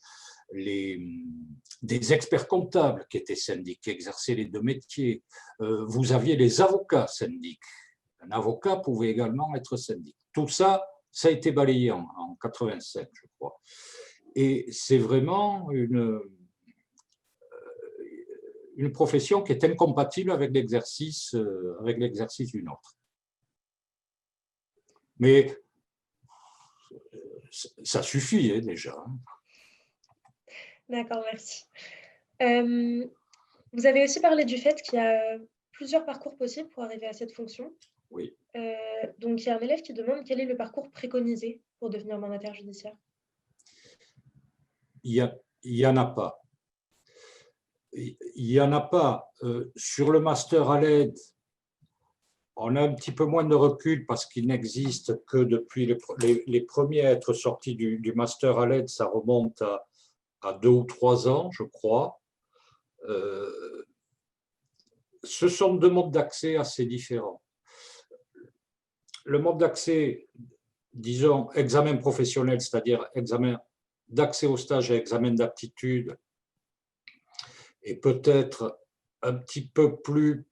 des experts comptables qui étaient syndics, qui exerçaient les deux métiers, vous aviez les avocats syndics, un avocat pouvait également être syndic. Tout ça, ça a été balayé en 87, je crois. Et c'est vraiment une profession qui est incompatible avec l'exercice d'une autre. Mais ça suffit déjà. D'accord, merci. Vous avez aussi parlé du fait qu'il y a plusieurs parcours possibles pour arriver à cette fonction. Oui. Donc, il y a un élève qui demande quel est le parcours préconisé pour devenir mandataire judiciaire. Il n'y en a pas. Il n'y en a pas. Sur le master à l'aide, on a un petit peu moins de recul parce qu'il n'existe que depuis les premiers à être sortis du master à l'aide, ça remonte à 2 ou 3 ans, je crois. Ce sont deux modes d'accès assez différents. Le mode d'accès, disons, examen professionnel, c'est-à-dire examen d'accès au stage et examen d'aptitude, est peut-être un petit peu plus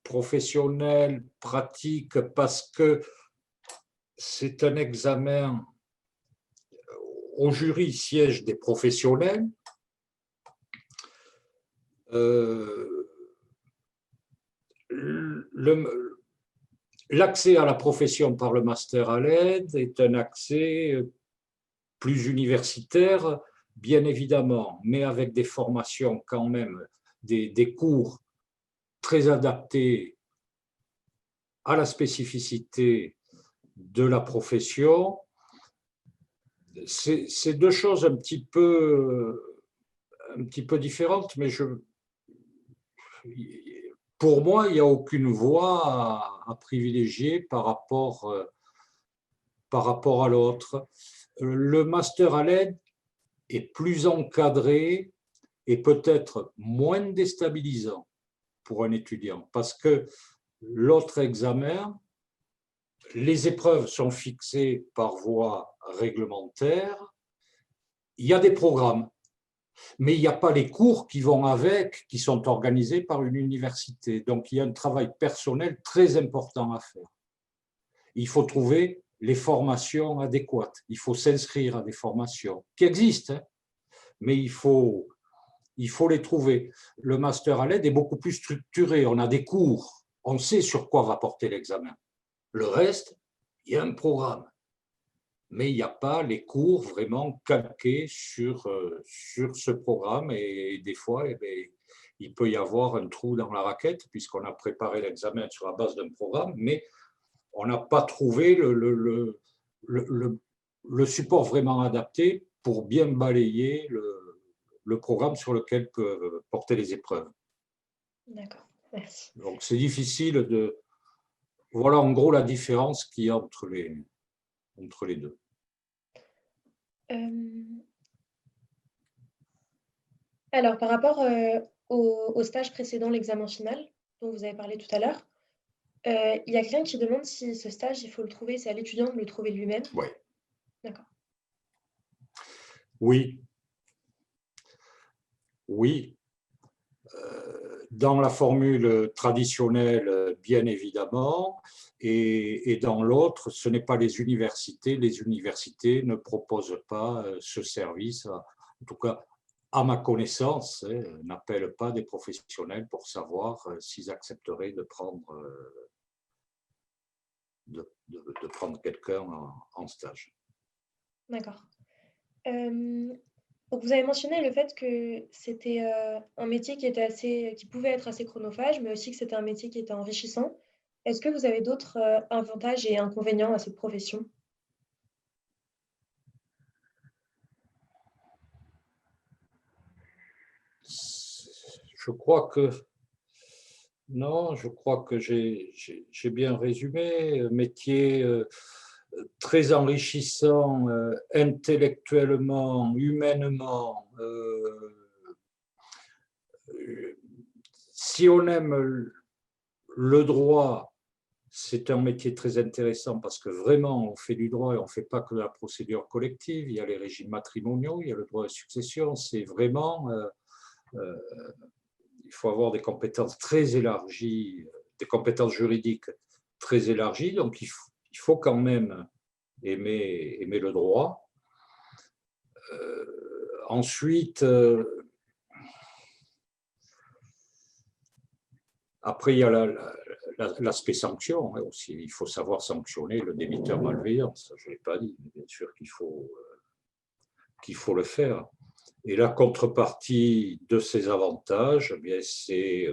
professionnel, pratique, parce que c'est un examen, au jury siègent des professionnels. L'accès à la profession par le master à l'aide est un accès plus universitaire, bien évidemment, mais avec des formations quand même, des cours très adaptés à la spécificité de la profession. C'est deux choses un petit peu différentes, mais pour moi, il n'y a aucune voie à privilégier par rapport à l'autre. Le master à l'aide est plus encadré et peut-être moins déstabilisant pour un étudiant, parce que l'autre examen, les épreuves sont fixées par voie réglementaire, il y a des programmes, mais il n'y a pas les cours qui vont avec, qui sont organisés par une université. Donc, il y a un travail personnel très important à faire. Il faut trouver les formations adéquates. Il faut s'inscrire à des formations qui existent, hein, mais il faut les trouver. Le master à l'aide est beaucoup plus structuré. On a des cours. On sait sur quoi va porter l'examen. Le reste, il y a un programme. Mais il n'y a pas les cours vraiment calqués sur ce programme. Et des fois, il peut y avoir un trou dans la raquette puisqu'on a préparé l'examen sur la base d'un programme, mais on n'a pas trouvé le support vraiment adapté pour bien balayer le programme sur lequel peuvent porter les épreuves. D'accord, merci. Donc, c'est difficile de... Voilà en gros la différence qu'il y a entre les deux. Alors, par rapport au stage précédent, l'examen final, dont vous avez parlé tout à l'heure, il y a quelqu'un qui demande si ce stage, il faut le trouver, c'est à l'étudiant de le trouver lui-même. Oui. D'accord. Oui. Oui. Dans la formule traditionnelle, bien évidemment, et dans l'autre, ce n'est pas les universités. Les universités ne proposent pas ce service, en tout cas, à ma connaissance, n'appellent pas des professionnels pour savoir s'ils accepteraient de prendre quelqu'un en stage. D'accord. Donc vous avez mentionné le fait que c'était un métier qui pouvait être assez chronophage, mais aussi que c'était un métier qui était enrichissant. Est-ce que vous avez d'autres avantages et inconvénients à cette profession? Je crois que non, je crois que j'ai bien résumé. Métier très enrichissant intellectuellement, humainement. Si on aime le droit, c'est un métier très intéressant parce que vraiment, on fait du droit et on ne fait pas que la procédure collective. Il y a les régimes matrimoniaux, il y a le droit de succession. C'est vraiment, il faut avoir des compétences très élargies, des compétences juridiques très élargies. Donc, il faut quand même aimer le droit. Ensuite, après, il y a l'aspect sanction aussi. Il faut savoir sanctionner le débiteur malveillant. Ça, je ne l'ai pas dit. Bien sûr qu'il faut le faire. Et la contrepartie de ces avantages, eh bien, c'est...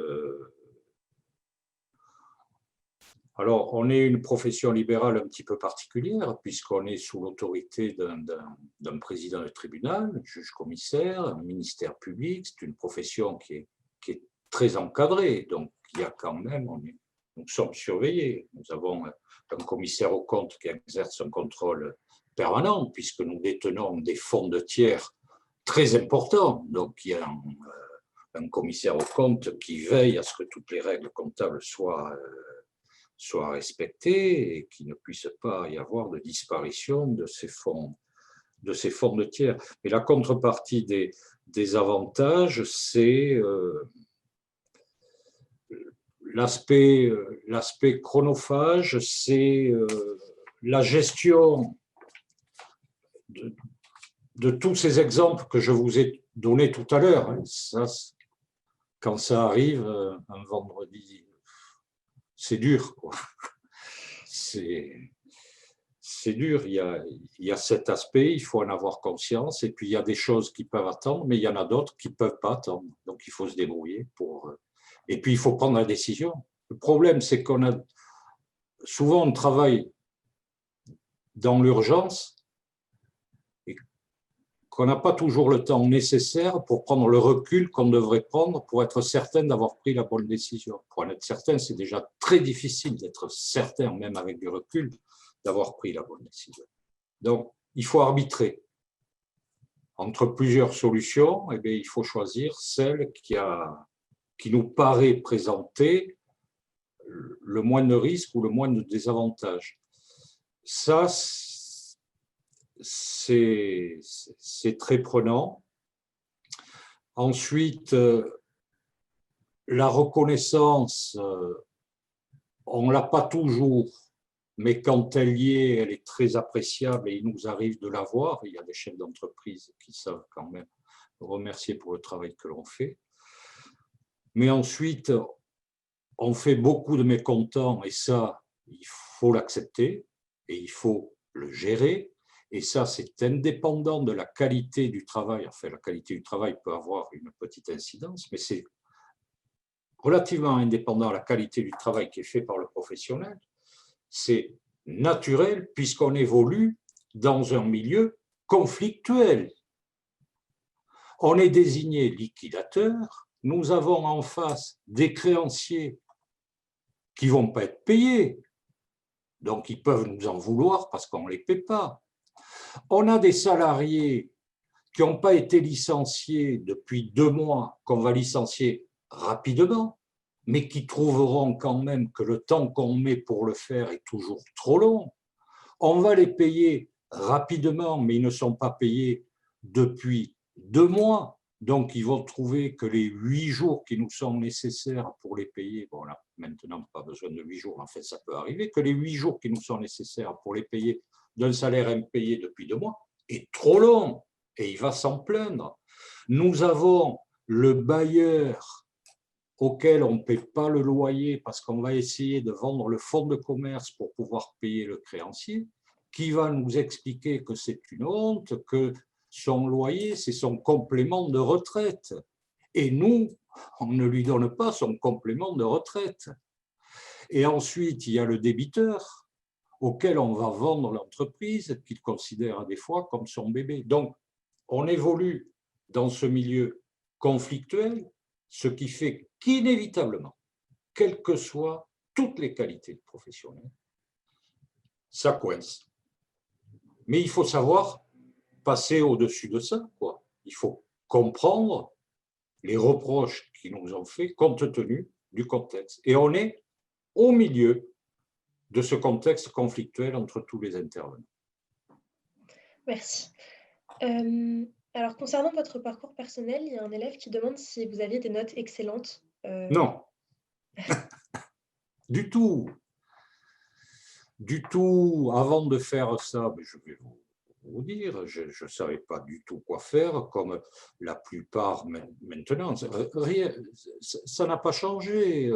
alors, on est une profession libérale un petit peu particulière, puisqu'on est sous l'autorité d'un président de tribunal, juge-commissaire, un ministère public. C'est une profession qui est très encadrée. Donc, il y a quand même... nous sommes surveillés. Nous avons un commissaire aux comptes qui exerce un contrôle permanent, puisque nous détenons des fonds de tiers très importants. Donc, il y a un commissaire aux comptes qui veille à ce que toutes les règles comptables soient respectées et qu'il ne puisse pas y avoir de disparition de ces fonds de tiers. Mais la contrepartie des avantages, c'est l'aspect chronophage, c'est la gestion de tous ces exemples que je vous ai donnés tout à l'heure. Ça, quand ça arrive un vendredi, c'est dur, quoi. C'est dur, il y a cet aspect, il faut en avoir conscience, et puis il y a des choses qui peuvent attendre, mais il y en a d'autres qui ne peuvent pas attendre. Donc il faut se débrouiller pour... Et puis il faut prendre la décision. Le problème, c'est souvent on travaille dans l'urgence et qu'on n'a pas toujours le temps nécessaire pour prendre le recul qu'on devrait prendre pour être certain d'avoir pris la bonne décision. Pour en être certain, c'est déjà très difficile d'être certain, même avec du recul, d'avoir pris la bonne décision. Donc, il faut arbitrer. Entre plusieurs solutions, eh bien, il faut choisir celle qui nous paraît présenter le moins de risques ou le moins de désavantages. Ça, c'est très prenant. Ensuite, la reconnaissance, on ne l'a pas toujours, mais quand elle y est, elle est très appréciable et il nous arrive de la voir. Il y a des chefs d'entreprise qui savent quand même remercier pour le travail que l'on fait. Mais ensuite, on fait beaucoup de mécontents et ça, il faut l'accepter et il faut le gérer. Et ça, c'est indépendant de la qualité du travail. Enfin, la qualité du travail peut avoir une petite incidence, mais c'est relativement indépendant de la qualité du travail qui est fait par le professionnel. C'est naturel puisqu'on évolue dans un milieu conflictuel. On est désigné liquidateur, nous avons en face des créanciers qui ne vont pas être payés, donc ils peuvent nous en vouloir parce qu'on ne les paie pas. On a des salariés qui n'ont pas été licenciés depuis 2 mois, qu'on va licencier rapidement, mais qui trouveront quand même que le temps qu'on met pour le faire est toujours trop long. On va les payer rapidement, mais ils ne sont pas payés depuis 2 mois. Donc, ils vont trouver que les 8 jours qui nous sont nécessaires pour les payer, bon, on n'a maintenant pas besoin de 8 jours, en fait, ça peut arriver, que les 8 jours qui nous sont nécessaires pour les payer d'un salaire impayé depuis 2 mois est trop long et il va s'en plaindre. Nous avons le bailleur auquel on ne paie pas le loyer parce qu'on va essayer de vendre le fonds de commerce pour pouvoir payer le créancier, qui va nous expliquer que c'est une honte, que son loyer, c'est son complément de retraite. Et nous, on ne lui donne pas son complément de retraite. Et ensuite, il y a le débiteur auquel on va vendre l'entreprise, qu'il considère des fois comme son bébé. Donc, on évolue dans ce milieu conflictuel, ce qui fait qu'inévitablement, quelles que soient toutes les qualités professionnelles, ça coince. Mais il faut savoir passer au-dessus de ça, quoi. Il faut comprendre les reproches qu'ils nous ont faits compte tenu du contexte. Et on est au milieu de ce contexte conflictuel entre tous les intervenants. Merci. Alors, concernant votre parcours personnel, il y a un élève qui demande si vous aviez des notes excellentes. Non, du tout. Du tout. Avant de faire ça, je vais vous dire, je ne savais pas du tout quoi faire, comme la plupart maintenant. Rien, ça n'a pas changé.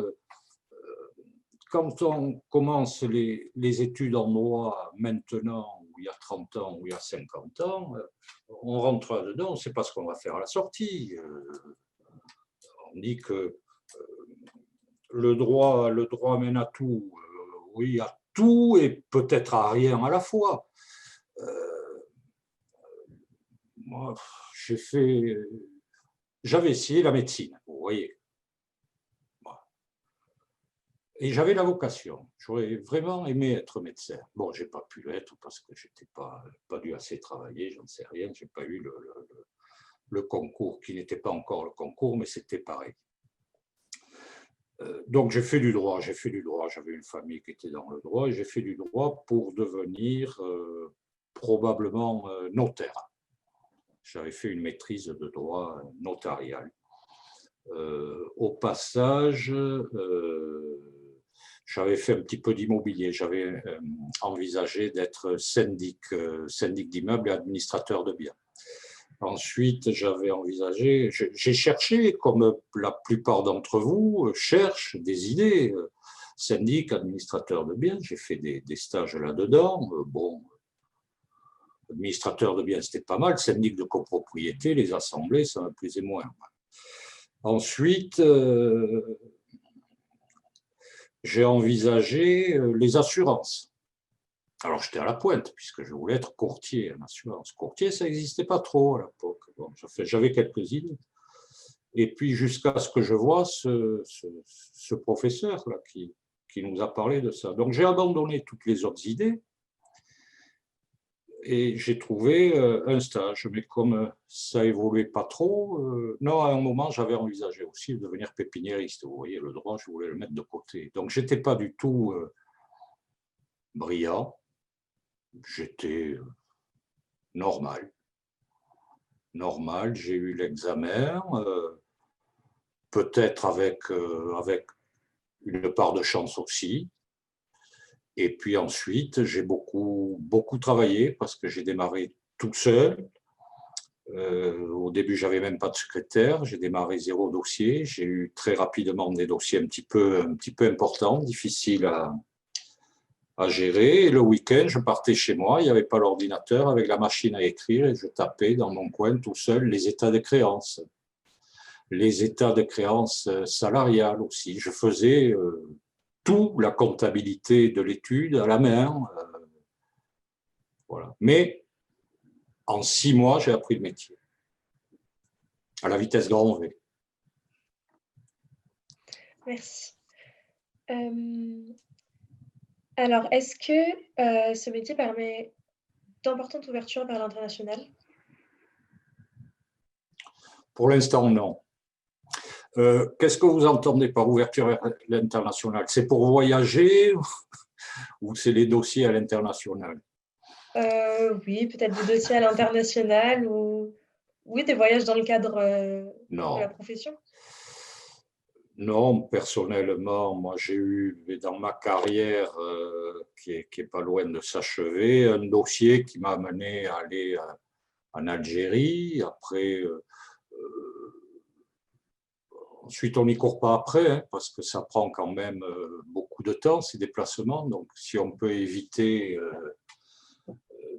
Quand on commence les études en droit maintenant, ou il y a 30 ans, ou il y a 50 ans, on rentre là-dedans, on ne sait pas ce qu'on va faire à la sortie. On dit que le droit mène à tout. Oui, à tout et peut-être à rien à la fois. Moi, j'avais essayé la médecine, vous voyez. Et j'avais la vocation. J'aurais vraiment aimé être médecin. Bon, je n'ai pas pu l'être parce que je n'ai pas dû assez travailler, j'en sais rien. Je n'ai pas eu le concours, qui n'était pas encore le concours, mais c'était pareil. Donc, j'ai fait du droit. J'avais une famille qui était dans le droit et j'ai fait du droit pour devenir probablement notaire. J'avais fait une maîtrise de droit notarial. Au passage, j'avais fait un petit peu d'immobilier. J'avais envisagé d'être syndic d'immeubles et administrateur de biens. Ensuite, j'avais envisagé, j'ai cherché, comme la plupart d'entre vous cherchent des idées. Syndic, administrateur de biens, j'ai fait des stages là-dedans. Bon, administrateur de biens, c'était pas mal. Syndic de copropriété, les assemblées, ça me plaisait moins. Ensuite, j'ai envisagé les assurances. Alors, j'étais à la pointe, puisque je voulais être courtier en assurance. Courtier, ça n'existait pas trop à l'époque. Bon, j'avais quelques idées. Et puis, jusqu'à ce que je vois ce professeur-là qui nous a parlé de ça. Donc, j'ai abandonné toutes les autres idées et j'ai trouvé un stage. Mais comme ça évoluait pas trop, non, à un moment, j'avais envisagé aussi de devenir pépiniériste. Vous voyez, le droit, je voulais le mettre de côté. Donc, je n'étais pas du tout brillant. J'étais normal. J'ai eu l'examen, peut-être avec une part de chance aussi. Et puis ensuite, j'ai beaucoup travaillé parce que j'ai démarré tout seul. Au début, j'avais même pas de secrétaire. J'ai démarré 0 dossier. J'ai eu très rapidement des dossiers un petit peu importants, difficiles à gérer. Et le week-end, je partais chez moi. Il n'y avait pas l'ordinateur avec la machine à écrire et je tapais dans mon coin tout seul les états de créances. Les états de créances salariales aussi. Je faisais tout, la comptabilité de l'étude à la main. Voilà. Mais en 6 mois, j'ai appris le métier. À la vitesse grand V. Merci. Alors, est-ce que ce métier permet d'importantes ouvertures vers l'international? Pour l'instant, non. Qu'est-ce que vous entendez par ouverture vers l'international? C'est pour voyager ou c'est les dossiers à l'international? Oui, peut-être des dossiers à l'international ou oui, des voyages dans le cadre de la profession. Non, personnellement, moi j'ai eu dans ma carrière qui est pas loin de s'achever, un dossier qui m'a amené à aller en Algérie. Après, ensuite on n'y court pas après, hein, parce que ça prend quand même beaucoup de temps ces déplacements. Donc si on peut éviter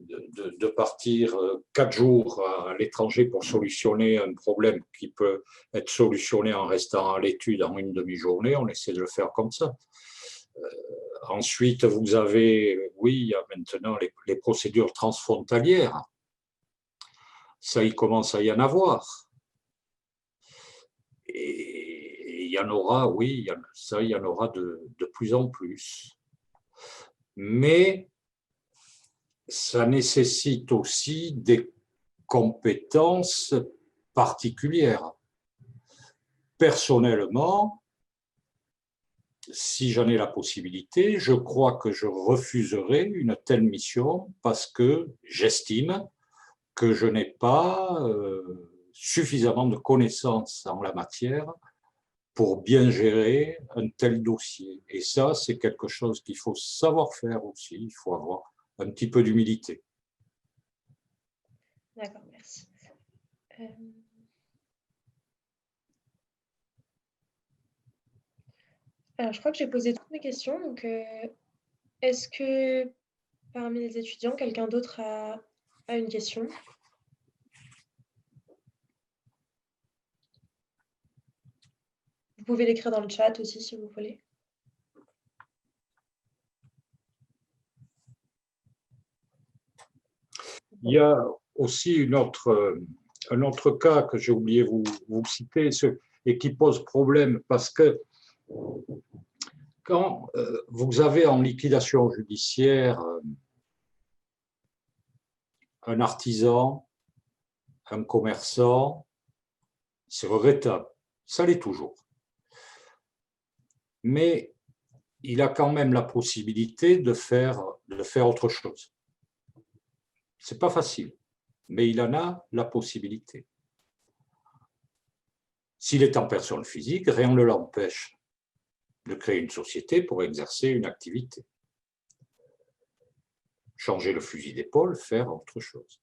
de partir 4 jours à l'étranger pour solutionner un problème qui peut être solutionné en restant à l'étude en une demi-journée, on essaie de le faire comme ça. Ensuite, vous avez, oui, il y a maintenant les procédures transfrontalières. Ça, il commence à y en avoir. Et il y en aura, oui, il y en aura de plus en plus. Mais ça nécessite aussi des compétences particulières. Personnellement, si j'en ai la possibilité, je crois que je refuserai une telle mission parce que j'estime que je n'ai pas suffisamment de connaissances en la matière pour bien gérer un tel dossier. Et ça, c'est quelque chose qu'il faut savoir faire aussi. Il faut avoir un petit peu d'humilité. D'accord, merci. Alors, je crois que j'ai posé toutes mes questions. Donc, est-ce que parmi les étudiants, quelqu'un d'autre a une question? Vous pouvez l'écrire dans le chat aussi, si vous voulez. Il y a aussi un autre cas que j'ai oublié vous citer et qui pose problème parce que quand vous avez en liquidation judiciaire un artisan, un commerçant, c'est regrettable, ça l'est toujours. Mais il a quand même la possibilité de faire autre chose. C'est pas facile, mais il en a la possibilité. S'il est en personne physique, rien ne l'empêche de créer une société pour exercer une activité. Changer le fusil d'épaule, faire autre chose.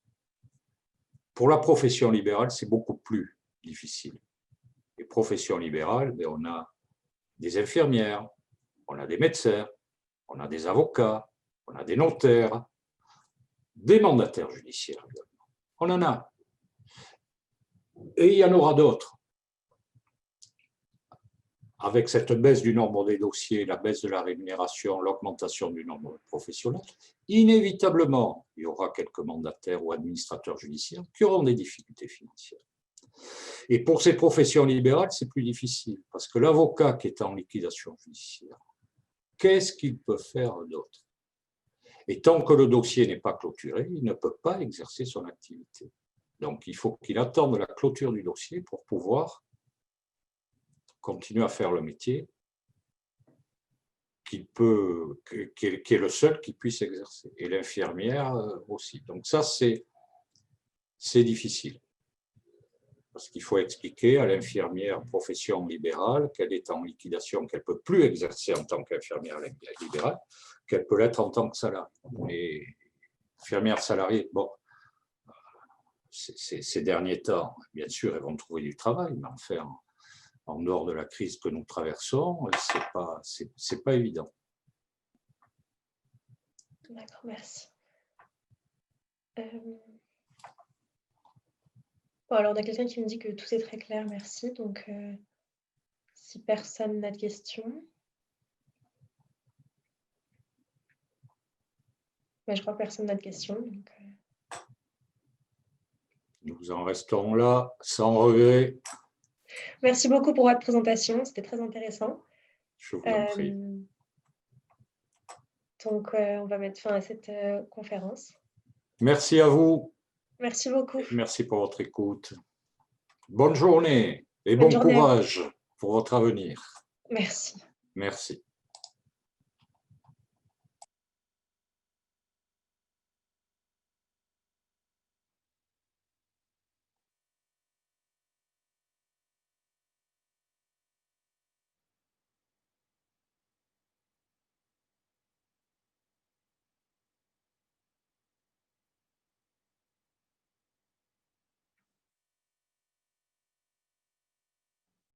Pour la profession libérale, c'est beaucoup plus difficile. Les professions libérales, on a des infirmières, on a des médecins, on a des avocats, on a des notaires, des mandataires judiciaires également. On en a. Et il y en aura d'autres. Avec cette baisse du nombre des dossiers, la baisse de la rémunération, l'augmentation du nombre de professionnels, inévitablement, il y aura quelques mandataires ou administrateurs judiciaires qui auront des difficultés financières. Et pour ces professions libérales, c'est plus difficile, parce que l'avocat qui est en liquidation judiciaire, qu'est-ce qu'il peut faire d'autre? Et tant que le dossier n'est pas clôturé, il ne peut pas exercer son activité. Donc, il faut qu'il attende la clôture du dossier pour pouvoir continuer à faire le métier qui est le seul qui puisse exercer. Et l'infirmière aussi. Donc ça, c'est difficile. Parce qu'il faut expliquer à l'infirmière profession libérale qu'elle est en liquidation, qu'elle ne peut plus exercer en tant qu'infirmière libérale, qu'elle peut l'être en tant que salariée. Et infirmière salariée, bon, ces derniers temps, bien sûr, elles vont trouver du travail, mais enfin, en dehors de la crise que nous traversons, c'est pas évident. D'accord, merci. Bon, alors, on a quelqu'un qui me dit que tout est très clair, merci. Donc, si personne n'a de questions. Mais je crois que personne n'a de questions. Donc, Nous en restons là, sans regret. merci beaucoup pour votre présentation, c'était très intéressant. Je vous en prie. Donc, on va mettre fin à cette conférence. Merci à vous. Merci beaucoup. Merci pour votre écoute. Bonne journée et Bonne bon journée courage pour votre avenir. Merci. Merci.